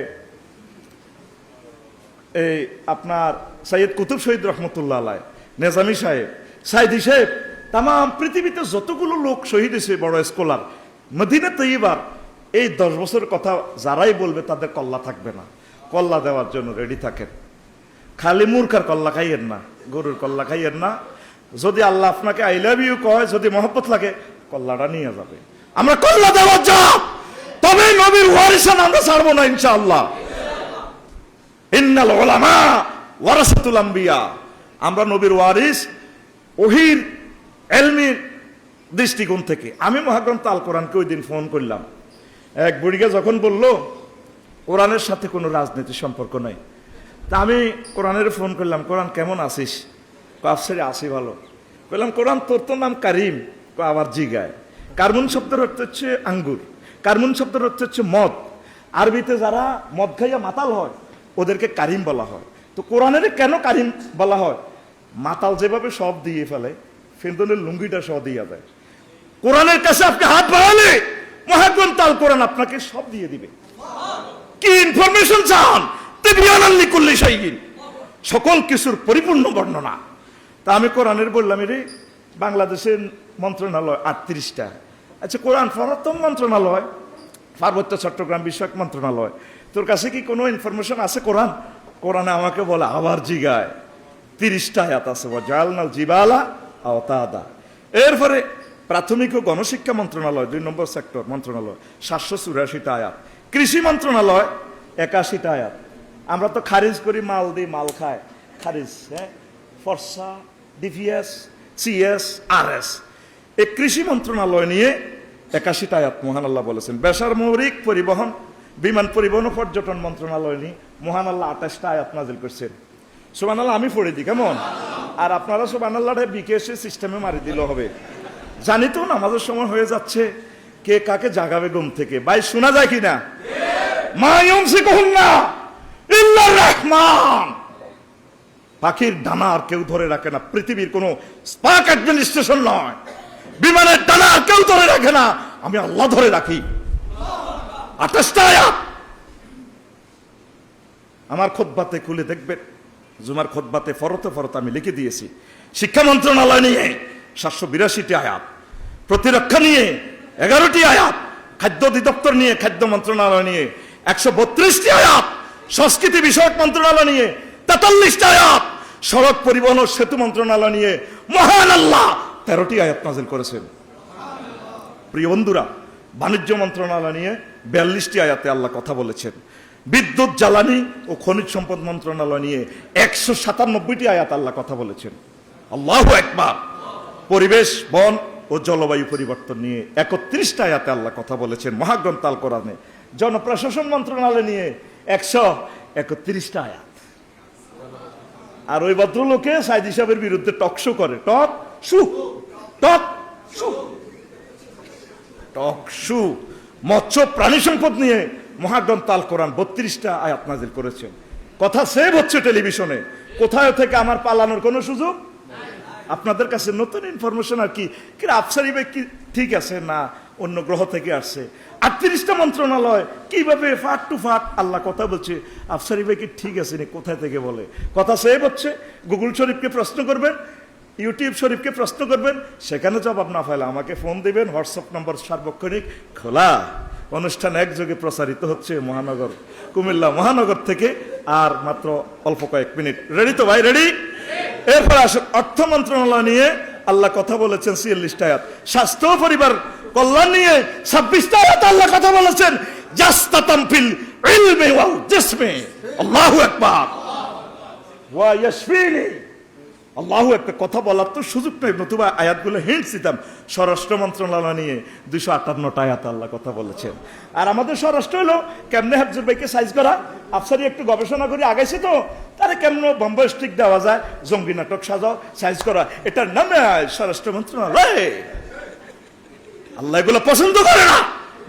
এই আপনার সৈয়দ কুতুব শহীদ রহমতুল্লাহ আলাইহি, নেজামি সাহেব, সাইদি সাহেব, তাম পৃথিবীতে যতগুলো লোক শহীদ হয়েছে বড় স্কলার, মদিনা তৈয়বার এই 10 বছরের কথা যারাই বলবে তাদের কল্লা থাকবে না। কল্লা দেওয়ার জন্য রেডি থাকেন। খালি মূর্খার কল্লা খাইয়েন না, গরুর কল্লা খাইয়েন না। যদি আল্লাহ আপনাকে আই লাভ ইউ কয়, যদি মহব্বত লাগে, কল্লাটা নিয়ে যাবে। আমরা কল্লা দেওয়ার যাব, তবে নবীর ওয়ারিসান আমরা ছাড়বো না ইনশাআল্লাহ। ইন্নাল উলামা ওয়ারাসাতুল আম্বিয়া। আমরা নবীর ওয়ারিস ওহির ইলমির দৃষ্টিকোণ থেকে। আমি মহাগ্রন্থ আল কোরআনকে ওই দিন ফোন করলাম। এক বুড়িকে যখন বলল কোরআনের সাথে কোনো রাজনীতির সম্পর্ক নাই, তা আমি কোরআনের ফোন করলাম, কোরআন কেমন আছিস? আফসারে আসি ভালো। বললাম কোরআন তোর তো নাম কারিম, আবার জিগায় কার্মুন শব্দের অর্থ হচ্ছে আঙ্গুর, কার্মুন শব্দের অর্থ হচ্ছে মদ। আরবিতে যারা মদ খাইয়া মাতাল হয় ওদেরকে কারিম বলা হয়। তো কোরআনের কেন কারিম বলা হয়? মাতাল যেভাবে সব দিয়ে ফেলে, ফেন্দনের লুঙ্গিটা সব দিয়ে দেয়। কোরআনের কাছে আপনি হাত বাড়ালে মহাগ্রন্থ আল কোরআন আপনাকে সব দিয়ে দিবে। কি ইনফরমেশন চান? তিবিয়ানাল্লি কুল্লি শাইইন, সকল কিছুর পরিপূর্ণ বর্ণনা। তা আমি কোরআনের বললাম, এরে বাংলাদেশের মন্ত্রণালয় 38টা। আচ্ছা, কোরআন প্রথম মন্ত্রণালয় পার্বত্য চট্টগ্রাম বিষয়ক মন্ত্রণালয়। তোর কাছে কি কোনো ইনফরমেশন আছে কোরআন? কোরআনে আমাকে বলে আবার জিগায় 30টা আয়াত আছে, জালনাল জিবালা আওতাদা। এরপরে প্রাথমিক ও গণশিক্ষা মন্ত্রণালয় 2 নম্বর সেক্টর মন্ত্রণালয় 784টা আয়াত। কৃষি মন্ত্রণালয় 81টা আয়াত। আমরা তো খারিজ করি, মাল দিই, মাল খায়, খারিজ। হ্যাঁ, ফরসা, ডিপিএস, সিএস, আরএস। এই কৃষি মন্ত্রণালয় নিয়ে 81টা আয়াত মহান আল্লাহ বলেছেন। বেসামরিক পরিবহন, বিমান পরিবহন ও পর্যটন মন্ত্রণালয় নিয়ে মহান আল্লাহ 28টা আয়াত নাজিল করছেন। সুবহানাল্লাহ, আমি পড়ে দিই কেমন? আর আপনারা সুবহানাল্লাহটা বিকেএসএ সিস্টেমে মারি দিলে হবে। জানি তো নামাজের সময় হয়ে যাচ্ছে, কে কাকে জাগাবে ঘুম থেকে? ভাই শোনা যায় কিনা? মা ইউমসিকুহুন্না ইল্লার রহমান। পাখির ডানা আর কেউ ধরে রাখে না, পৃথিবীর কোন স্পাক অ্যাডমিনিস্ট্রেশন নয়। বিমানের ডানা আর কেউ ধরে রাখে না, আমি আল্লাহ ধরে রাখি। 28টা আয়াত আমার খুতবাতে খুলে দেখবেন, জুমার খুতবাতে ফরতে ফরতে আমি লিখে দিয়েছি। শিক্ষা মন্ত্রণালয় নিয়ে 782টি আয়াত, প্রতিরক্ষা নিয়ে 11টি আয়াত, খাদ্য অধিদপ্তর নিয়ে, খাদ্য মন্ত্রণালয় নিয়ে 132টি আয়াত, সংস্কৃতি বিষয়ক মন্ত্রণালয় নিয়ে 43টা আয়াত, সড়ক পরিবহন ও সেতু মন্ত্রণালয় নিয়ে মহান আল্লাহ 13টি আয়াত নাযিল করেছেন। প্রিয় বন্ধুরা, বাণিজ্য মন্ত্রণালয় নিয়ে 42টি আয়াতে আল্লাহ কথা বলেছেন। বিদ্যুৎ, জ্বালানি ও খনিজ সম্পদ মন্ত্রণালয় নিয়ে 197টি আয়াত আল্লাহ কথা বলেছেন। আল্লাহু আকবার। পরিবেশ, বন ও জলবায়ু পরিবর্তন নিয়ে 31টা আয়াতে আল্লাহ কথা বলেছেন মহাগ্রন্থ আল কোরআনে। জনপ্রশাসন মন্ত্রণালয় নিয়ে 131টা আয়াত। আর ওই ভদ্রলোকে সাইদ সাহেবের বিরুদ্ধে টক শো করে, টক শু। মৎস্য প্রাণী সম্পদ নিয়ে মহাগ্রন্থ আল কোরআন 32টা আয়াত নাজিল করেছেন। কথা সেভ হচ্ছে টেলিভিশনে, কোথায় থেকে আমার পালানোর কোনো সুযোগ। আপনাদের কাছে নতুন ইনফরমেশন আর কি, আফসারি ভাই কি ঠিক আছে না অন্য গ্রহ থেকে আসছে? 38টা মন্ত্রণালয় কিভাবে ফাট টু ফাট আল্লাহ কথা বলছে, আফসারি ভাই কি ঠিক আছে নি কোথায় থেকে বলে? কথা সেভ হচ্ছে। গুগল শরীফকে প্রশ্ন করবেন, ইউটিউব শরীফকে প্রশ্ন করবেন, সেখানে জবাব না পাইলে আমাকে ফোন দিবেন। হোয়াটসঅ্যাপ নম্বর সার্বক্ষণিক খোলা। অনুষ্ঠান একযোগে প্রচারিত হচ্ছে মহানগর, কুমিল্লা মহানগর থেকে। আর মাত্র অল্প কয়েক মিনিট। রেডি তো ভাই? রেডি? এরপর আসুন, অর্থ মন্ত্রণালয় নিয়ে আল্লাহ কথা বলেছেন 46টা আয়াত। স্বাস্থ্য ও পরিবার কল্যাণ নিয়ে 26টা আয়াত আল্লাহ কথা বলেছেন। জাস্তাতাম ফিল ইলমি ওয়াল জিসমি। আল্লাহু আকবার। ওয়া ইয়াশফিনি। আল্লাহু আকবার। কথা বলার তো সুযোগ নেই, নতুবা আয়াতগুলো হিন্টস দিতাম। স্বরাষ্ট্র মন্ত্রণালয় নিয়ে 258টা আয়াত আল্লাহ কথা বলেছেন। আর আমাদের স্বরাষ্ট্র হলো কেমনে হাফজুর ভাইকে সাইজ করা। আফসারি একটু গবেষণা করে আগাইছে তো, তারা কেমন বম্বে স্টিক দেওয়া যায়, জঙ্গি নাটক সাজাও, সাইজ করা, এটার নামে স্বরাষ্ট্র মন্ত্রণালয়। আল্লাহ এগুলো পছন্দ করে না।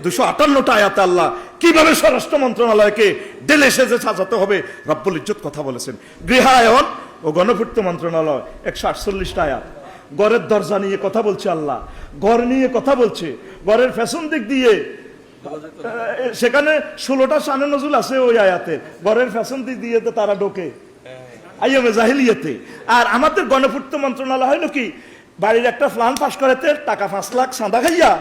258টা আয়াতে আল্লাহ কিভাবে স্বরাষ্ট্র মন্ত্রণালয়কে ডেলে সেজে সাজাতে হবে রব্বুল ইজ্জত কথা বলেছেন। গৃহায়ন ও গণপূর্ত মন্ত্রণালয় 148টা আয়াত। ঘরের দরজা নিয়ে কথা বলছে আল্লাহ, ঘর নিয়ে কথা বলছে, ঘরের ফ্যাশন দিক দিয়ে সেখানে 16টা শানে নজুল আছে ওই আয়াতে। ঘরের ফ্যাশন দিক দিয়ে তো তারা ঢোকে আইয়মে জাহিলিয়াতে। আর আমাদের গণপূর্ত মন্ত্রণালয় হলো কি, বাড়ির একটা প্ল্যান পাস করাতে টাকা 5 লাখ চাঁদা খাইয়া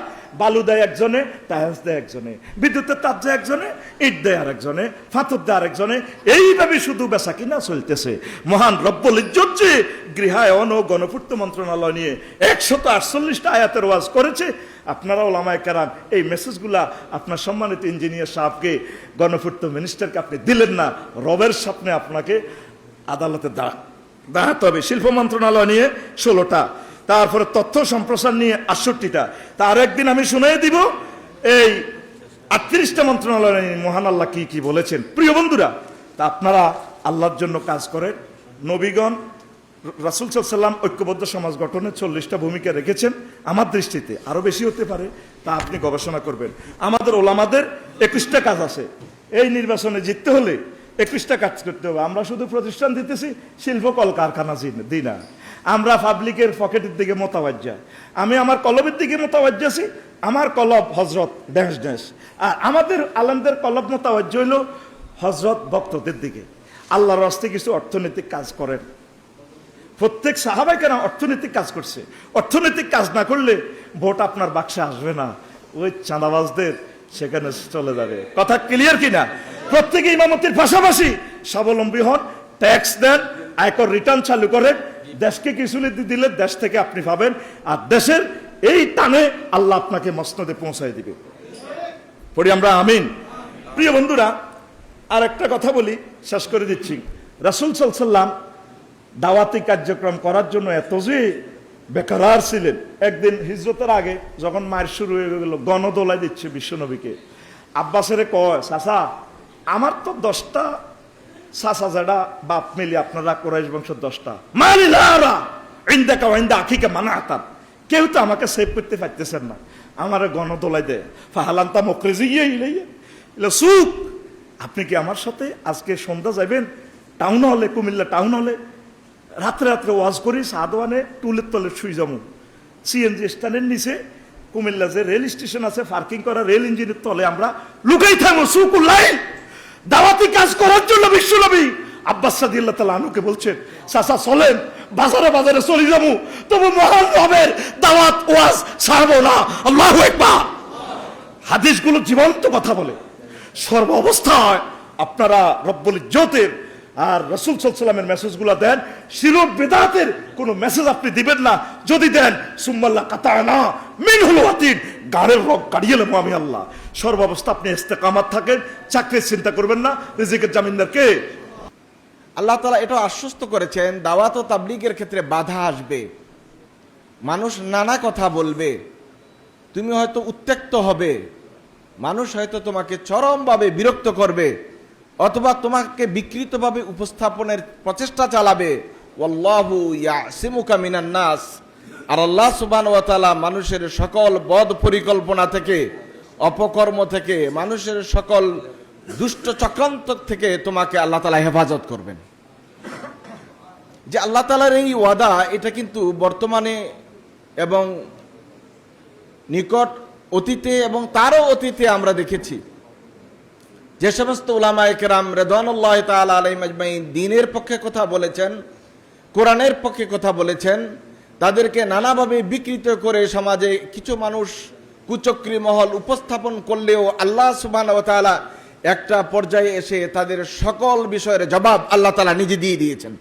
বালু দেয় একজনে, টায়ার্স দেয় একজনে, বিদ্যুতের তার দেয় একজনে, ইট দেয় আরেকজনে, ফাতর দেয় আরেকজনে। এইভাবে শুধু বেচা কিনা চলতেছে। মহান রব্বুল ইজ্জত যে গৃহায়ন ও গণপূর্ত মন্ত্রণালয় নিয়ে 148টা আয়াতের ওয়াজ করেছে। আপনারা ওলামায়ে কেরাম এই মেসেজগুলা আপনার সম্মানিত ইঞ্জিনিয়ার সাহেবকে, গণপূর্ত মিনিস্টারকে আপনি দিলেন না। রবের স্বপ্নে আপনাকে আদালতে দাঁড়াতে হবে। শিল্প মন্ত্রণালয় নিয়ে 16টা, তারপরে তথ্য সম্প্রসারণ নিয়ে 68টা। তার একদিন আমি শুনিয়ে দিব এই 38টা মন্ত্রণালয় নিয়ে মহান আল্লাহ কি কি বলেছেন। প্রিয় বন্ধুরা, তা আপনারা আল্লাহর জন্য কাজ করেন। নবীগণ রাসূল সাল্লাল্লাহু আলাইহি ওয়াসাল্লাম ঐক্যবদ্ধ সমাজ গঠনে 40টা ভূমিকা রেখেছেন। আমার দৃষ্টিতে আরো বেশি হতে পারে, তা আপনি গবেষণা করবেন। আমাদের ওলামাদের 21টা কাজ আছে। এই নির্বাচনে জিততে হলে 21টা কাজ করতে হবে। আমরা শুধু প্রতিষ্ঠান দিতেছি, শিল্প কলকারখানা দিই না। আমরা পাবলিকের পকেটের দিকে মোতাবাজ্জা। আমি আমার কলবের দিকে মোতাবাজ্জা আছি। আমার কলব হজরত ড্যাশ ড্যাশ, আর আমাদের আলেমদের কলব মোতাবাজ্জা হইল হজরত ভক্তদের দিকে। আল্লাহর রাস্তায় কিছু অর্থনৈতিক কাজ করেন। প্রত্যেক সাহাবাই কেন অর্থনৈতিক কাজ করছে। অর্থনৈতিক কাজ না করলে ভোট আপনার বাক্সে আসবে না, ওই চাঁদাবাজদের সেখানে চলে যাবে। কথা ক্লিয়ার কিনা? প্রত্যেকে ইমামতির পাশাপাশি স্বাবলম্বী হন, ট্যাক্স দেন, আয়কর রিটার্ন চালু করেন। দেশকে কিছু দিলে দেশ থেকে আপনি পাবেন, আর দেশের এই টানে আল্লাহ আপনাকে মসনদে পৌঁছায় দিবে। পড়ি আমরা আমিন। প্রিয় বন্ধুরা, আর একটা কথা বলি, শেষ করে দিচ্ছি। রাসূল সাল্লাল্লাহু আলাইহি ওয়াসাল্লাম দাওয়াতি কার্যক্রম করার জন্য এত যে বেকার ছিলেন। একদিন হিজরতের আগে যখন মায়ের শুরু হয়ে গেল, গণদোলাই দিচ্ছে বিশ্বনবীকে, আব্বাসের কয়, চাচা আমার তো 10টা চাচা যারা বাপ মিলি, আপনারা কুরাইশ বংশ 10টা, মালিলারা ইনদাকা ওয়া ইনদা আখিকা মানাতান, কেউ তো আমাকে সেভ করতে পারতেছেন না, আমার গণদোলাই দেয়। ফাহালান্তা মুকরিজিয়া ইলাইয়া ইলা সুক, আপনি কি আমার সাথে আজকে সন্ধ্যা যাবেন টাউন হলে, কুমিল্লা টাউন হলে, রাত্রে রাত্রে ওয়াজ করি, সাদওয়ানে টুলের তলে শুই যাবো, সিএনজি স্ট্যান্ডের নিচে কুমিল্লা যে রেল স্টেশন আছে, পার্কিং করা রেল ইঞ্জিনের তলে আমরা লুকাই থাকবো সুকুল্লাই। দাওয়াতি কাজ করার জন্য বিশ্বনবী আব্বাস রাদিয়াল্লাহু তাআলা আনহুকে বলছেন, চাচা চলেন বাজারে বাজারে চলে যাবো, তবু মহান রবের দাওয়াত ওয়াজ ছাড়বো না। আল্লাহু আকবার। হাদিসগুলো জীবন্ত কথা বলে। সর্ব অবস্থায় আপনারা রব্বুল ইজ্জতের আর রাসূল সাল্লাল্লাহু আলাইহি ওয়াসাল্লামের মেসেজগুলো দেন। শিরক বিদআতের কোনো মেসেজ আপনি দিবেন না। যদি দেন সুম্মাল্লাহ কাতানা মিনহুল ওয়াতিন, গাড়ের রগ কাটিয়ে নেবো আমি আল্লাহ। সর্বাবস্থা আপনি ইস্তেকামাত থাকেন, চাকরির চিন্তা করবেন না। রিজিকের জামিনদার কে? আল্লাহ তাআলা এটা আশ্বস্ত করেছেন, দাওয়াত ও তাবলীগের ক্ষেত্রে বাধা আসবে, মানুষ নানা কথা বলবে, তুমি হয়তো উত্ত্যক্ত হবে, মানুষ হয়তো তোমাকে চরমভাবে বিরক্ত করবে, অথবা তোমাকে বিকৃতভাবে উপস্থাপনের প্রচেষ্টা চালাবে। ওয়াল্লাহু ইয়াসিমুকা মিনান নাস, আর আল্লাহ সুবহানাহু ওয়া তাআলা মানুষের সকল বদ পরিকল্পনা থেকে, অপকর্ম থেকে, মানুষের সকল দুষ্ট চক্রান্ত থেকে তোমাকে আল্লাহ তাআলা হেফাজত করবেন। যে আল্লাহ তাআলার এই ওয়াদা, এটা কিন্তু বর্তমানে এবং নিকট অতীতে এবং তারও অতীতে আমরা দেখেছি। যে সমস্ত উলামায়ে কেরাম রিদওয়ানুল্লাহি তাআলা আলাইহিম আজমাইন দ্বীনের পক্ষে কথা বলেছেন, কোরআনের পক্ষে কথা বলেছেন, তাদেরকে নানাভাবে বিকৃত করে সমাজে কিছু মানুষ কুচক্রী মহল উপস্থাপন করলেও আল্লাহ সুবহানাহু ওয়া তাআলা একটা পর্যায়ে এসে তাদের সকল বিষয়ের জবাব আল্লাহ তাআলা নিজে দিয়ে দিয়েছেন।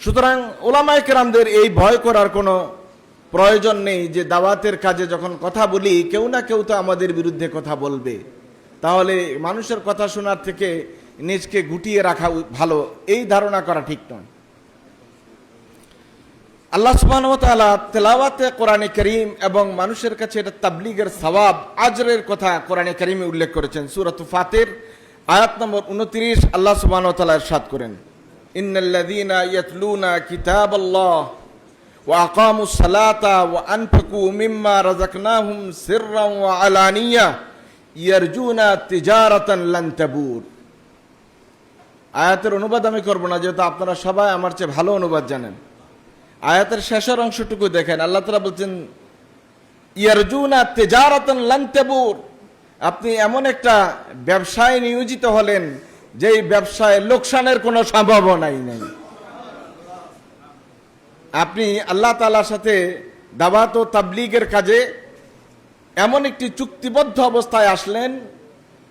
সুতরাং উলামায়ে কেরামদের এই ভয় করার কোনো প্রয়োজন নেই যে দাওয়াতের কাজে যখন কথা বলি, কেউ না কেউ তো আমাদের বিরুদ্ধে কথা বলবে, তাহলে মানুষের কথা শোনার থেকে নিজকে গুটিয়ে রাখা ভালো, এই ধারণা করা ঠিক নয়। আল্লাহ সুবহানাহু ওয়া তাআলা তেলাওয়াতে কোরআনে কারীম এবং মানুষের কাছে এটা তাবলীগের সওয়াব আজরের কথা কোরআনে কারীমে উল্লেখ করেছেন। সূরাতুল ফাতির আয়াত নম্বর 29 আল্লাহ সুবহানাহু ওয়া তাআলা ইরশাদ করেন, ইন্নাল্লাযীনা ইয়াতলুনা কিতাবাল্লাহ ওয়া আকামুস সালাতা ওয়া আনফাকু মিম্মা রাযাকনাহুম সিররান ওয়া আলানিয়া ইয়ারজুনা তিজারাতান লান তাবুর। আয়াতের অনুবাদ আমি করব না, যেহেতু আপনারা সবাই আমার চেয়ে ভালো অনুবাদ জানেন। আয়াতের শেষের অংশটুকু দেখেন, আল্লাহ তাআলা বলছেন ইয়ারজুনা তিজারাতান লান তাবুর, আপনি এমন একটা ব্যবসায় নিয়োজিত হলেন যেই ব্যবসায় লোকসানের কোনো সম্ভাবনাই নেই। আপনি আল্লাহ তাআলার সাথে দাওয়াত ও তাবলীগের কাজে এমন একটি চুক্তিবদ্ধ অবস্থায় আসলেন,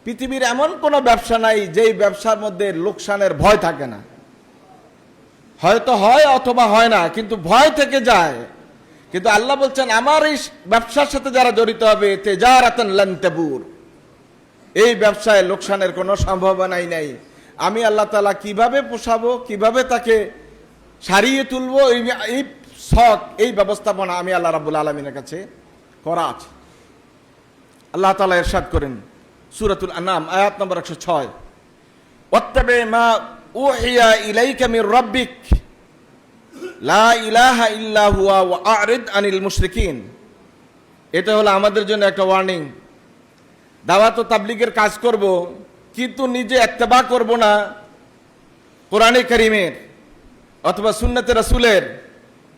পৃথিবীর এমন কোনো ব্যবসা নাই যেই ব্যবসার মধ্যে লোকসানের ভয় থাকে না। হয়তো হয় অথবা হয় না, কিন্তু ভয় থেকে যায়। কিন্তু আল্লাহ বলছেন আমার এই ব্যবসার সাথে যারা জড়িত হবে, তিজারাতান লান তাবুর, এই ব্যবসায় লোকসানের কোনো সম্ভাবনাই নাই। আমি আল্লাহ তাআলা কিভাবে পোষাবো, কিভাবে তাকে সারিয়ে তুলবো, এই শখ, এই ব্যবস্থাপনা আমি আল্লাহ রাব্বুল আলামিনের কাছে করা আছে। আল্লাহ তাআলা ইরশাদ করেন সূরাতুল আনাম আয়াত নম্বর 106, ওয়াত্তাবি মা উহিয়া ইলাইকা মির রাব্বিক লা ইলাহা ইল্লা হুয়া ওয়া আরিদ আনিল মুশরিকিন। এটা হলো আমাদের জন্য একটা ওয়ার্নিং। দাওয়াত ও তাবলীগের কাজ করব, কিন্তু নিজে ইত্তেবা করব না কোরআনে কারীমের অথবা সুন্নতে রাসূলের,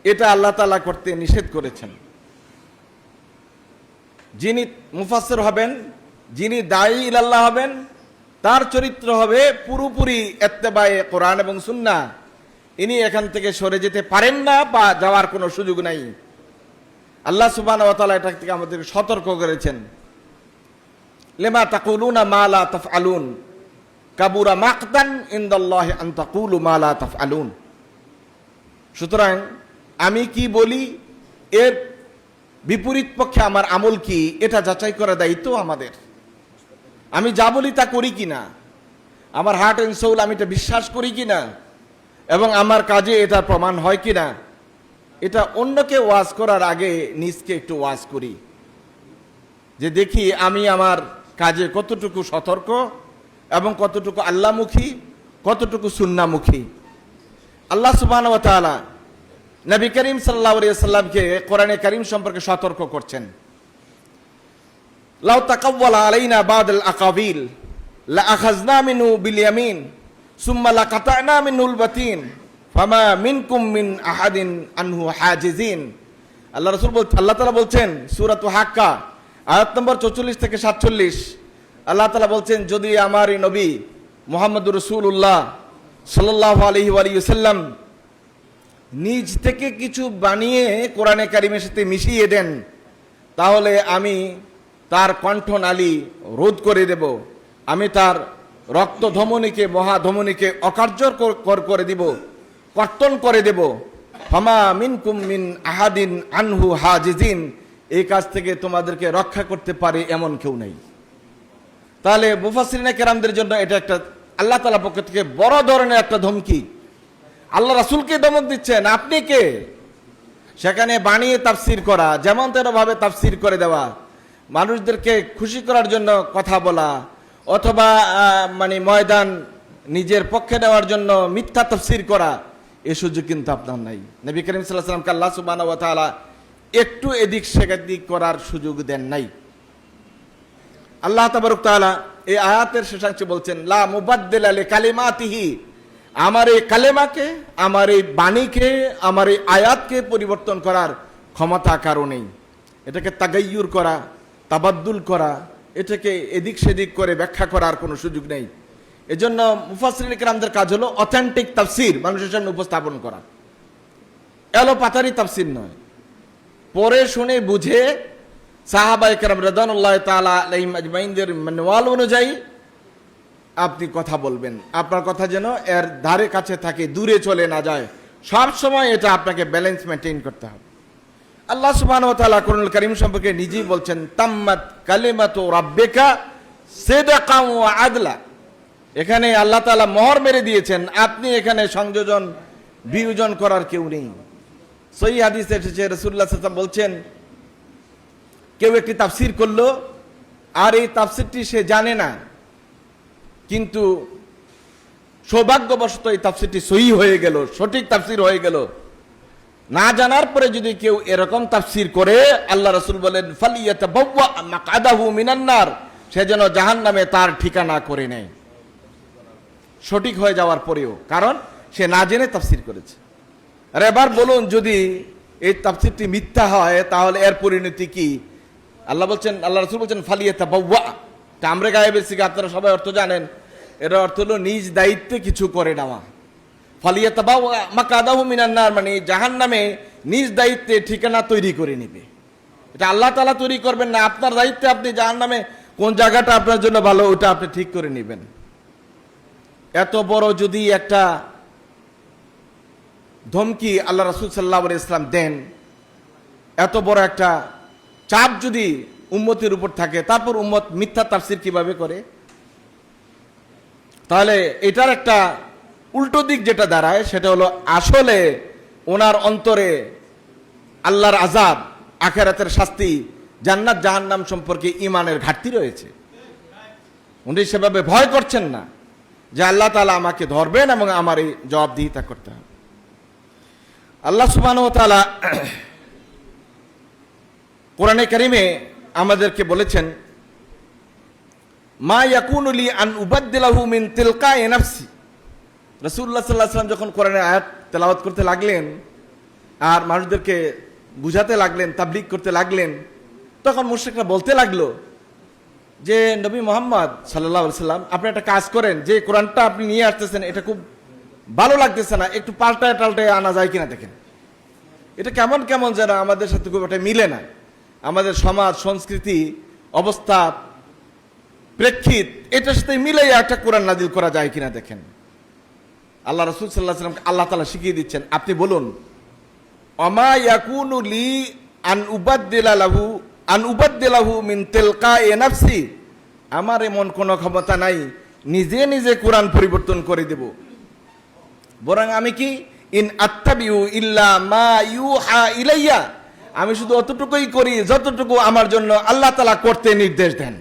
এটা আল্লাহ তাআলা করতে নিষেধ করেছেন। যিনি মুফাসসির হবেন, যিনি দায়ী ইলাল্লাহ হবেন, তার চরিত্র হবে পুরোপুরি ইত্তেবায়ে কোরআন এবং সুন্নাহ। ইনি এখান থেকে সরে যেতে পারেন না বা যাওয়ার কোনো সুযোগ নাই। আল্লাহ সুবহানাহু ওয়া তাআলা এটা থেকে আমাদের সতর্ক করেছেন। লিমা তাকুলুনা মা লা তাফআলুন কাবুরা মাকতান ইনদাল্লাহি আন তাকুলু মা লা তাফআলুন। সুতরাং আমি কি বলি, এর বিপরীত পক্ষে আমার আমল কি, এটা যাচাই করার দায়িত্ব আমাদের। আমি যা বলি তা করি কিনা, আমার হার্ট এন্ড সোল আমি এটা বিশ্বাস করি কিনা, এবং আমার কাজে এটা প্রমাণ হয় কিনা, এটা অন্যকে ওয়াজ করার আগে নিজকে একটু ওয়াজ করি, যে দেখি আমি আমার কাজে কতটুকু সতর্ক এবং কতটুকু আল্লাহমুখী, কতটুকু সুন্নাহমুখী। আল্লাহ সুবহানাহু ওয়া তাআলা নবী করিম সাল্লাল্লাহু আলাইহি ওয়াসাল্লামকে কোরআনে কারীম সম্পর্কে সতর্ক করছেন। লাউ তাকাওয়ালা আলাইনা বাদাল আকাবিল লা আখাযনা মিনহু বিল ইয়ামিন সুম্মা লাকাতা'না মিনহুল বাতিন ফামা মিনকুম মিন আহাদিন আনহু হাজিজিন। আল্লাহ তাআলা বলছেন সূরাতু হাক্কা আয়াত নম্বর 44 থেকে 47, আল্লাহ তাআলা বলছেন, যদি আমার এই নবী মুহাম্মদুর রাসূলুল্লাহ সাল্লাল্লাহু আলাইহি ওয়া সাল্লাম নিজ থেকে কিছু বানিয়ে কোরআনে কারীমের সাথে মিশিয়ে দেন, তাহলে আমি তার কণ্ঠনালী রোধ করে দেব, আমি তার রক্ত ধমনীকে, মহাধমনীকে অকার্যকর করে দিব, কর্তন করে দেব। ফামা মিনকুম মিন আহাদিন আনহু হাজিজিন, এই কাজ থেকে তোমাদেরকে রক্ষা করতে পারে এমন কেউ নেই। তাহলে মুফাসসিরিনে কেরামদের জন্য এটা একটা আল্লাহ তাআলার পক্ষ থেকে বড় ধরনের একটা ধমকি। আল্লাহ রাসূলকে ধমক দিচ্ছেন, আপনি কে? সেখানে বানিয়ে তাফসির করা, যেমন তেমনভাবে তাফসির করে দেওয়া, মানুষদেরকে খুশি করার জন্য কথা বলা, অথবা ময়দান নিজের পক্ষে নেওয়ার জন্য মিথ্যা তাফসির করা, এ সুযোগ কিন্তু আপনার নাই। নবী করিম সাল্লাল্লাহু আলাইহি ওয়াসাল্লামকে আল্লাহ সুবহানাহু ওয়া তাআলা একটু এদিক সেদিক করার সুযোগ দেন নাই। আল্লাহ তাবারক তাআলা এই আয়াতের শেষাংশে বলছেন, লা মুবাদদিলা লিকালিমাতিহি, আমার এই কালেমাকে, আমার এই বাণীকে, আমার এই আয়াতকে পরিবর্তন করার ক্ষমতা কারো নেই। এটাকে তাগাইয়ুর করা, তাবাদ্দুল করা, এটাকে এদিক সেদিক করে ব্যাখ্যা করার কোনো সুযোগ নেই। এজন্য মুফাসসিরিনে কেরামদের কাজ হলো অথেন্টিক তাফসির মানুষের সামনে উপস্থাপন করা, এলোপাতারি তাফসির নয়। পরে শুনে বুঝে সাহাবায়ে কেরাম রাদিয়াল্লাহু তাআলা আলাইহিম আজমাইনদের ম্যানুয়াল অনুযায়ী আপনি কথা বলবেন। আপনার কথা যেন এর ধারে কাছে থাকে, দূরে চলে না যায়। সব সময় এটা আপনাকে ব্যালেন্স মেনটেন করতে হবে। আল্লাহ সুবহানাহু ওয়া তাআলা কোরআনুল কারীম সম্পর্কে নিজেই বলছেন, তাম্মাত কালিমাতু রাব্বিকা সিদকান ওয়া আদলা। এখানে আল্লাহ তাআলা মোহর মেরে দিয়েছেন, আপনি এখানে সংযোজন বিয়োজন করার কেউ নেই। সহিহ হাদিসে এসেছে, রাসূলুল্লাহ সাল্লাল্লাহু আলাইহি ওয়াসাল্লাম বলছেন, কেউ একটি তাফসির করলো আর এই তাফসিরটি সে জানে না, কিন্তু সৌভাগ্যবশত এই তাফসিরটি সহিহ হয়ে গেল, সঠিক তাফসির হয়ে গেল। না জানার পরে যদি কেউ এরকম তাফসির করে, আল্লাহ রাসূল বলেন, ফালিয়াতাবাওয়া মাকআদাহু মিনান নার, সে যেন জাহান্নামে তার ঠিকানা করে নেয়, সঠিক হয়ে যাওয়ার পরেও, কারণ সে না জেনে তাফসির করেছে। আর এবার বলুন, যদি এই তাফসিরটি মিথ্যা হয় তাহলে এর পরিণতি কি? আল্লাহ রাসূল বলছেন ফালিয়াতাবাওয়া, কামরে গায়েবের সিগা, আপনারা সবাই অর্থ জানেন। এর অর্থ হলো নিজ দায়িত্বে কিছু করে নেওয়া। ফালিয়াতাবাওয়া মাকআদাহু মিনান নার মানে জাহান্নামে নিজ দায়িত্বে ঠিকানা তৈরি করে নেবে। এটা আল্লাহ তাআলা তৈরি করবেন না, আপনার দায়িত্বে আপনি জাহান্নামে কোন জায়গাটা আপনার জন্য ভালো ওটা আপনি ঠিক করে নেবেন। এত বড় যদি একটা ধমকি আল্লাহ রাসূল সাল্লাল্লাহু আলাইহি ওয়াসাল্লাম দেন, এত বড় একটা চাপ যদি উম্মতের উপর থাকে, তারপর উম্মত মিথ্যা তাফসির কিভাবে করে? তাহলে এটার একটা উল্টো দিক যেটা দাঁড়ায় সেটা হলো, আসলে ওনার অন্তরে আল্লাহর আযাব, আখিরাতের শাস্তি, জান্নাত জাহান্নাম সম্পর্কে ঈমানের ঘাটতি রয়েছে। উনি সেভাবে ভয় করছেন না যে আল্লাহ তাআলা আমাকে ধরবেন এবং আমার এই জবাবদিহিতা করতে হবে। আল্লাহ সুবহানাহু ওয়া তাআলা কোরআনে কারিমে আমাদেরকে বলেছেন, মা ইয়াকুনু লি আন উবাদদিলাহু মিন তিলকাই নাফসি। রাসূলুল্লাহ সাল্লাল্লাহু আলাইহি ওয়াসাল্লাম যখন কোরআনের আয়াত তেলাওয়াত করতে লাগলেন আর মানুষদেরকে বুঝাতে লাগলেন, তাবলীগ করতে লাগলেন, তখন মুশরিকরা বলতে লাগলো যে নবী মুহাম্মদ সাল্লাল্লাহু আলাইহি ওয়াসাল্লাম, আপনি একটা কাজ করেন, যে কোরআনটা আপনি নিয়ে আসতেছেন এটা খুব ভালো লাগতেছে না, একটু পাল্টায় টাল্টায় আনা যায় কিনা দেখেন। এটা কেমন কেমন যেন আমাদের সাথে খুব একটা মিলে না। আমাদের সমাজ, সংস্কৃতি, অবস্থা, প্রেক্ষিত এটার সাথে মিলেই একটা কোরআন নাজিল করা যায় কিনা দেখেন। আল্লাহ রাসূল সাল্লাল্লাহু আলাইহি ওয়াসাল্লামকে আল্লাহ তাআলা শিখিয়ে দিচ্ছেন, আপনি বলুন, ওমা ইয়াকুনু লি আন উবাদদিলাহু মিন তিলকাই নাফসি, আমার এমন কোনো ক্ষমতা নাই নিজে নিজে কোরআন পরিবর্তন করে দেব। বরং আমি কি, ইন আত্তাবিউ ইল্লা মা ইউহা ইলাইয়া, আমি শুধু অতটুকুই করি যতটুকু আমার জন্য আল্লাহ তাআলা করতে নির্দেশ দেন।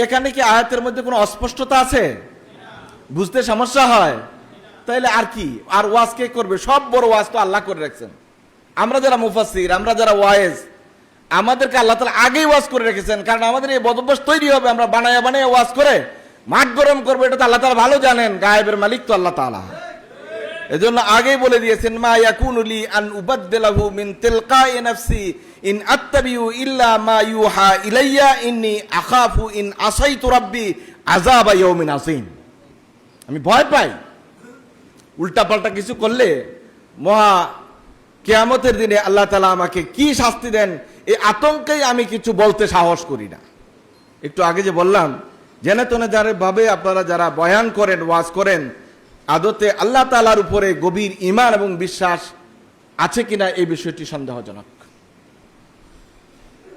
এখানে কি আয়াতের মধ্যে কোনো অস্পষ্টতা আছে? বুঝতে সমস্যা হয়? তাইলে আর কি, আর ওয়াজ কে করবে? সব বড় ওয়াজ তো আল্লাহ করে রাখছেন। আমরা যারা মুফাসসির, আমরা যারা ওয়াইজ, আমাদেরকে আল্লাহ তাআলা আগেই ওয়াজ করে রেখেছেন, কারণ আমাদের এই বদভ্যাস তৈরি হবে আমরা বানায়া বানায়া ওয়াজ করে মাঠ গরম করবো, এটা তো আল্লাহ তাআলা ভালো জানেন, গায়েবের মালিক তো আল্লাহ তাআলা। এজন্য আগেই বলে দিয়েছেন, মা ইয়াকুনু লি আন উবাদদিলাহু মিন তিলকাই নাফসি ইন আত্তাবিউ ইল্লা মা ইউহা ইলাইয়া ইন্নী আখাফু ইন আসাইতু রাব্বি আযাবা ইয়াউমিন আযীম। আমি ভয় পাই উল্টাপাল্টা কিছু করলে মহা কিয়ামতের দিনে আল্লাহ তাআলা আমাকে কি শাস্তি দেন, এই আতঙ্কেই আমি কিছু বলতে সাহস করি না। একটু আগে যে বললাম, জেনে তনে যারা ভাবে আপনারা যারা বয়ান করেন, ওয়াজ করেন, আদতে আল্লাহ তাআলার উপরে গভীর ঈমান এবং বিশ্বাস আছে কিনা এই বিষয়টি সন্দেহজনক।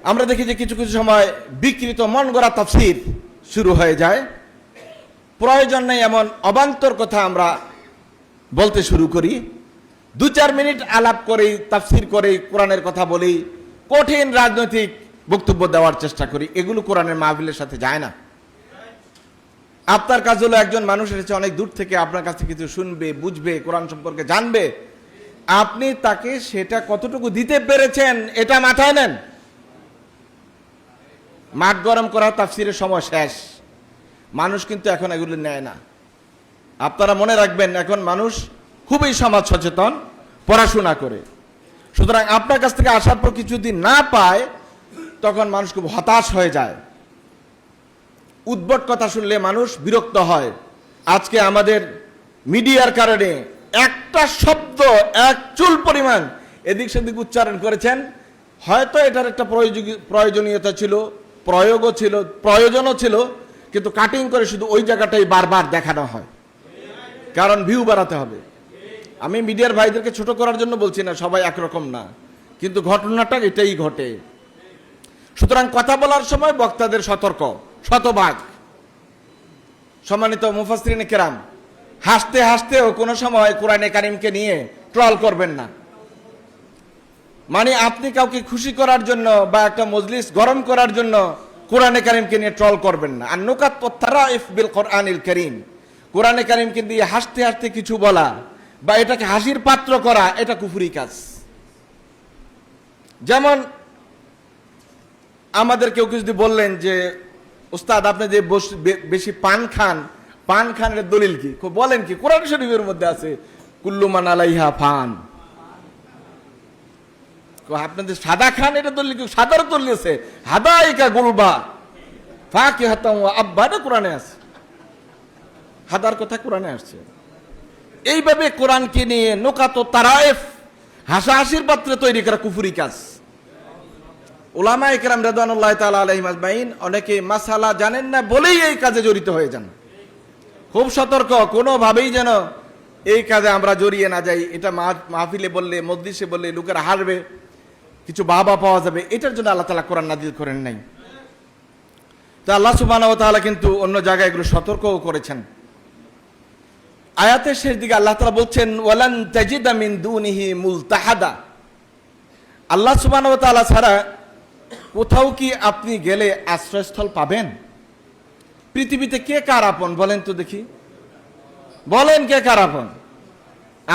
আমরা দেখি যে কিছু কিছু সময় বিকৃত মন গড়া তাফসীর শুরু হয়ে যায়, প্রয়োজন নেই এমন অবান্তর কথা আমরা বলতে শুরু করি, 2-4 মিনিট আলাপ করেই তাফসীর করেই কোরআনের কথা বলি, কঠিন রাজনৈতিক বক্তব্য দেওয়ার চেষ্টা করি, এগুলো কোরআনের মাহফিলের সাথে যায় না। আপনার কাজ হলো, একজন মানুষ এসেছে অনেক দূর থেকে আপনার কাছে কিছু শুনবে, বুঝবে, কোরআন সম্পর্কে জানবে, আপনি তাকে সেটা কতটুকু দিতে পেরেছেন এটা মাথায় নেন। মাঠ গরম করা তাফসীরের সময় শেষ, মানুষ কিন্তু এখন এগুলো নেয় না। আপনারা মনে রাখবেন, এখন মানুষ খুবই সমাজ সচেতন, পড়াশোনা করে, সুতরাং আপনার কাছ থেকে আসার পর কিছু যদি না পায় তখন মানুষ খুব হতাশ হয়ে যায়, উদ্ভট কথা শুনলে মানুষ বিরক্ত হয়। আজকে আমাদের মিডিয়ার কারণে একটা শব্দ, এক চুল পরিমাণ এদিক সেদিক উচ্চারণ করেছেন, হয়তো এটার একটা প্রয়োজনীয়তা ছিল, প্রয়োগও ছিল, প্রয়োজনও ছিল, কিন্তু কাটিং করে শুধু ওই জায়গাটাই বারবার দেখানো হয়, কারণ ভিউ বাড়াতে হবে। আমি মিডিয়ার ভাইদেরকে ছোট করার জন্য বলছি না, সবাই একরকম না, কিন্তু ঘটনাটা এটাই ঘটে। সুতরাং কথা বলার সময় বক্তাদের সতর্ক, শতভাগ। সম্মানিত মুফাসসিরিনে কেরাম, হাসতে হাসতেও কোনো সময় কোরআনে কারিমকে নিয়ে ট্রল করবেন না। মানে আপনি কাউকে খুশি করার জন্য বা একটা মজলিস গরম করার জন্য কোরআনে কারিমকে নিয়ে ট্রল করবেন না। আর নুকাত তারাইফ বিল কোরআনিল কারীম, কোরআনে কারিমকে দিয়ে হাসতে হাসতে কিছু বলা বা এটাকে হাসির পাত্র করা, এটা কুফরি কাজ। যেমন আমাদের কেউ যদি বললেন যে উস্তাদ আপনি যে বেশি পান খানের দলিল কি? বলেন কি? কোরআন শরীফের মধ্যে আছে কুল্লু মান আলাইহা ফান। আপনাদের সাদা খান, এটা দলিল কি? সাদার দলিল আছে হাদাইকা গুলবা ফাকিহাতাম ওয়া আব্বা, এটা কোরআনে আছে, হাদার কথা কোরআনে আসছে। এইভাবে কোরআনকে নিয়ে নুকাত তারাইফ, হাসাহাসির পাত্রে তৈরি করা কুফরি কাজ। উলামায়ে কেরাম রাদিয়াল্লাহু তাআলা আলাইহিম আজমাইন অনেকে মাসালা জানেন না বলেই এই কাজে জড়িত হয়ে যান। খুব সতর্ক, কোনোভাবেই যেন এই কাজে আমরা জড়িয়ে না যাই। এটা মাহফিলে বললে, মজলিসে বললে লোকেরা হারবে, কিছু বাহবা পাওয়া যাবে, এটার জন্য আল্লাহ তাআলা কোরআন নাযিল করেন নাই। তো আল্লাহ সুবহানাহু ওয়া তাআলা কিন্তু অন্য জায়গায় এগুলো সতর্কও করেছেন। আয়াতের শেষ দিকে আল্লাহ তাআলা বলছেন, ওয়ালান তাজিদা মিন দুনিহি মুলতাহাদা। আল্লাহ সুবহানাহু ওয়া তাআলা ছাড়া কোথাও কি আপনি গেলে আশ্রয়স্থল পাবেন? পৃথিবীতে কে কার আপন বলেন তো দেখি, বলেন কে কার আপন?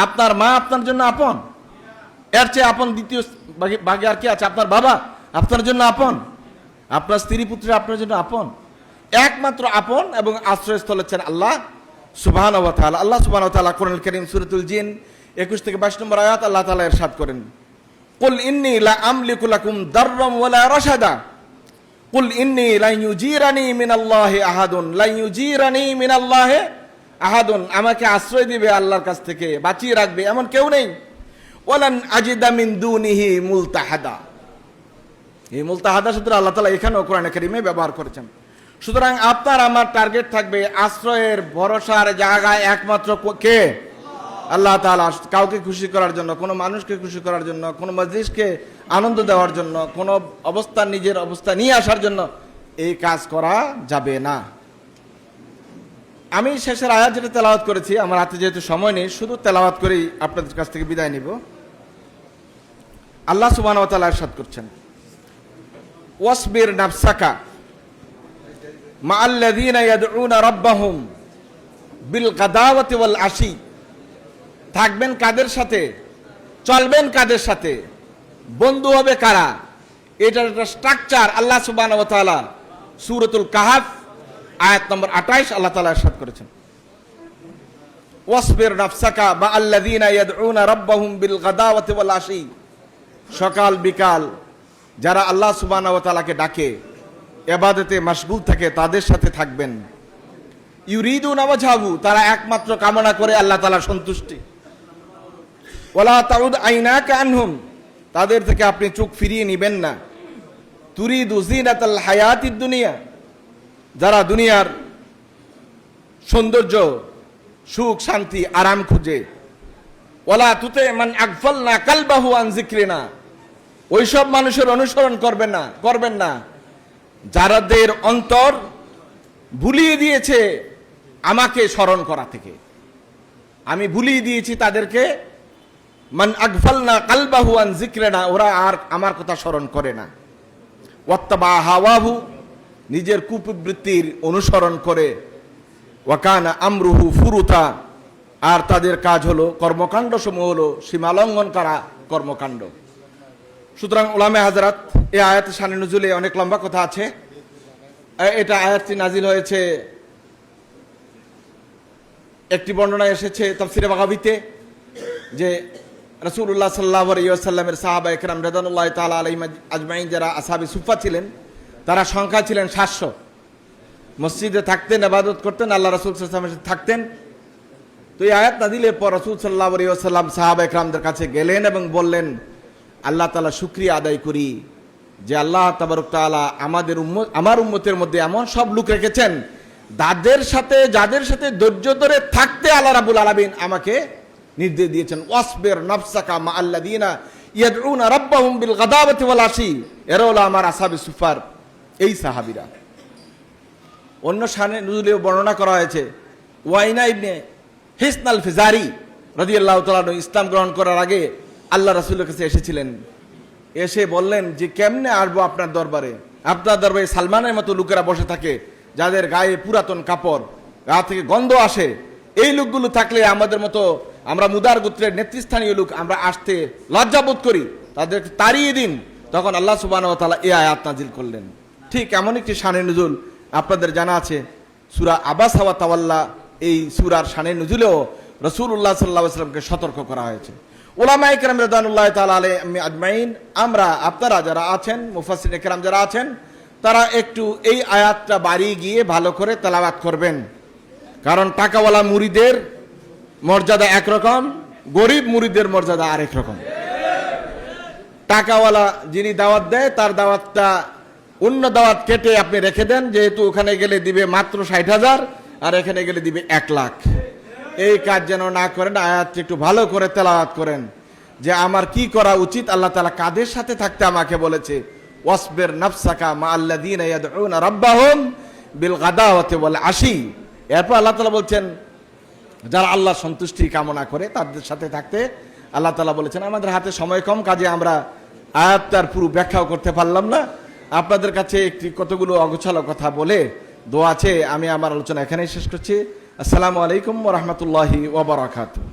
আপনার মা আপনার জন্য আপন, এর চেয়ে আপন দ্বিতীয় ভাগে আর কি আছে? আপনার বাবা আপনার জন্য আপন, আপনার স্ত্রী পুত্র আপনার জন্য আপন। একমাত্র আপন এবং আশ্রয়স্থল হচ্ছেন আল্লাহ সুবহানাহু ওয়া তাআলা। আল্লাহ সুবহানাহু ওয়া তাআলা কোরআনুল কারীম সূরাতুল জিন 21 থেকে 22 নম্বর আয়াত আল্লাহ তাআলা ইরশাদ করেন, কুল ইন্নী লা আমলিকু লাকুম দাররাম ওয়ালা রাশাদা কুল ইন্নী লা ইউজিরানি মিনাল্লাহি আহাদুন লা ইউজিরানি মিনাল্লাহি আহাদুন, আমাকে আশ্রয় দিবে আল্লাহর কাছ থেকে, বাঁচিয়ে রাখবে এমন কেউ নেই। ওয়ালান আজিদা মিন দুনিহি মুলতাহাদা, এই মুলতাহাদা শব্দটা আল্লাহ তাআলা এখানেও কোরআনে কারীমে ব্যবহার করেছেন। সুতরাং আপনার আমার টার্গেট থাকবে আশ্রয়ের ভরসার জায়গায় একমাত্র কে? আল্লাহ তাআলা। কাউকে খুশি করার জন্য, কোনো মানুষকে খুশি করার জন্য, কোনো মজলিসকে আনন্দ দেওয়ার জন্য, কোনো অবস্থা নিজের অবস্থা নিয়ে আসার জন্য এই কাজ করা যাবে না। আমি শেষের আয়াত যেটা তেলাওয়াত করেছি, আমার হাতে যেহেতু সময় নেই, শুধু তেলাওয়াত করেই আপনাদের কাছ থেকে বিদায় নিব। আল্লাহ সুবহানাহু ওয়া তাআলা ইরশাদ করছেন, ওয়াসবির নাফসাকা মাআল্লাযীনা ইয়াদউনা রাব্বাহুম বিল গাদাওয়াতি ওয়াল আশি, থাকবেন কাদের সাথে, চলবেন কাদের সাথে, বন্ধু হবে কারা, এটার একটা স্ট্রাকচার আল্লাহ সুবহানাহু ওয়া তাআলা সূরাতুল কাহফ আয়াত নম্বর 28 আল্লাহ তাআলা ইরশাদ করেছেন, ওয়াসবির নাফসাকা মাআল্লাযীনা ইয়াদউনা রাব্বাহুম বিল গাদাওয়াতি ওয়াল আশি, সকাল বিকাল যারা আল্লাহ সুবহানাহু ওয়া তাআলাকে ডাকে, ইবাদতে মাশগুল থাকে, তাদের সাথে থাকবেন। ইউরিদুনা ওয়াজহাহু, তারা একমাত্র কামনা করে আল্লাহ তাআলার সন্তুষ্টি। ওয়ালা তাউদ আইনাকা আনহুম, তাদের থেকে আপনি চোখ ফিরিয়ে নেবেন না। তুরিদু জিনাতাল হায়াতিদ দুনিয়া, যারা দুনিয়ার সৌন্দর্য, সুখ, শান্তি, আরাম খুঁজে। ওয়ালা তুতে মান আগফালনা কালবাহু আন যিকরিনা, ওইসব মানুষের অনুসরণ করবেন না যাদের অন্তর ভুলিয়ে দিয়েছে আমাকে স্মরণ করা থেকে। আমি ভুলিয়ে দিয়েছি তাদেরকে, মান আগফালনা কালবাহু আন যিকরিনা, ওরা আর আমার কথা স্মরণ করে না। ওয়াত্তাবা হাওয়াহু, নিজের কুপ্রবৃত্তির অনুসরণ করে। ওয়াকানা আমরুহু ফুরুতা, আর তাদের কাজ হলো, কর্মকাণ্ড সমূহ হলো সীমালঙ্ঘন করা কর্মকাণ্ড। সুতরাং উলামা হাজরাত, এই আয়াতের শানে নুজুলে অনেক লম্বা কথা আছে। এটা আয়াতটি নাজিল হয়েছে, একটি বর্ণনায় এসেছে তাফসিরে বাগাবিতে যে রাসূলুল্লাহ সাল্লাল্লাহু আলাইহি ওয়াসাল্লামের সাহাবা একরাম রাদিয়াল্লাহু তাআলা আলাইহিম আজমাইন, যারা আসহাবে সুফা ছিলেন, তারা সংখ্যা ছিলেন 700। মসজিদে থাকতেন, ইবাদত করতেন, আল্লাহ রাসূল সাল্লাল্লাহু আলাইহি ওয়াসাল্লামের সাথে থাকতেন। তো এই আয়াত নাজিলের পর রাসূল সাল্লাল্লাহু আলাইহি ওয়াসাল্লাম সাহাবা একরামদের কাছে গেলেন এবং বললেন, আল্লাহ তাআলা শুকরিয়া আদায় করি যে আল্লাহ তাবারক তাআলা আমার উম্মতের মধ্যে এমন সব লোক রেখেছেন যাদের সাথে ধৈর্য ধরে থাকতে আল্লাহ রাব্বুল আলামিন আমাকে নির্দেশ দিয়েছেন। ওয়াসবির নাফসাকা মাআল্লাযীনা ইয়াদউনা রাব্বাহুম বিল গাদাওয়াতি ওয়াল আশি, এরা হলো আমার আসহাবে সুফার এই সাহাবীরা। অন্য শানে নুজুলেও বর্ণনা করা হয়েছে, ওয়াইনা ইবনে হিসন আল ফিজারি রাদিয়াল্লাহু তাআলা ইসলাম গ্রহণ করার আগে আল্লাহ রাসূলের কাছে এসেছিলেন। এসে বললেন যে কেমনে আসবো আপনার দরবারে? আপনার দরবারে সালমানের মতো লোকেরা বসে থাকে, যাদের গায়ে পুরাতন কাপড়, গা থেকে গন্ধ আসে। এই লোকগুলো থাকলে আমাদের মতো, আমরা মুদার গোত্রের নেতৃস্থানীয় লোক, আমরা আসতে লজ্জাবোধ করি, তাদেরকে তাড়িয়ে দিন। তখন আল্লাহ সুবহানাহু ওয়া তাআলা এই আয়াত নাজিল করলেন। ঠিক এমন একটি শানে নুজুল আপনাদের জানা আছে, সূরা আবাসা ওয়া তাওয়াল্লা। এই সূরার শানে নুজুলেও রাসূলুল্লাহ সাল্লাল্লাহু আলাইহি ওয়াসাল্লামকে সতর্ক করা হয়েছে। উলামায়ে কেরাম রাদিয়াল্লাহু তাআলা আলাইহিম আজমাইন, আপনারা যারা আছেন, মুফাসসিরিনে কেরাম যারা আছেন, তারা একটু এই আয়াতটা বাড়ি গিয়ে ভালো করে তেলাওয়াত করবেন। কারণ টাকাওয়ালা মুরিদের মর্যাদা একরকম, গরিব মুরিদের মর্যাদা আরেক রকম। টাকাওয়ালা যিনি দাওয়াত দেয়, তার দাওয়াতটা অন্য দাওয়াত কেটে আপনি রেখে দেন, যেহেতু ওখানে গেলে দিবে মাত্র 60,000 আর এখানে গেলে দিবে 1 লাখ। এই কাজ যেন না করেন, আয়াতটি একটু ভালো করে তেলাওয়াত করেন যে আমার কি করা উচিত, আল্লাহ তাআলা কাদের সাথে থাকতে আমাকে বলেছে। ওয়াসবির নাফসাকা মাআল্লাযীনা ইয়াদউনা রাব্বাহুম বিল গাদাওয়াতি ওয়াল আশি। এরপর আল্লাহ তাআলা বলছেন যারা আল্লাহর সন্তুষ্টি কামনা করে তাদের সাথে থাকতে আল্লাহ তাআলা বলেছেন। আমাদের হাতে সময় কম, কাজে আমরা আয়াতটার পুরো ব্যাখ্যাও করতে পারলাম না। আপনাদের কাছে একটি কতগুলো অগোছালো কথা বলে দোয়া আছে, আমি আমার আলোচনা এখানেই শেষ করছি। আসসালামু আলাইকুম ওয়া রাহমাতুল্লাহি ওয়া বারাকাতুহু।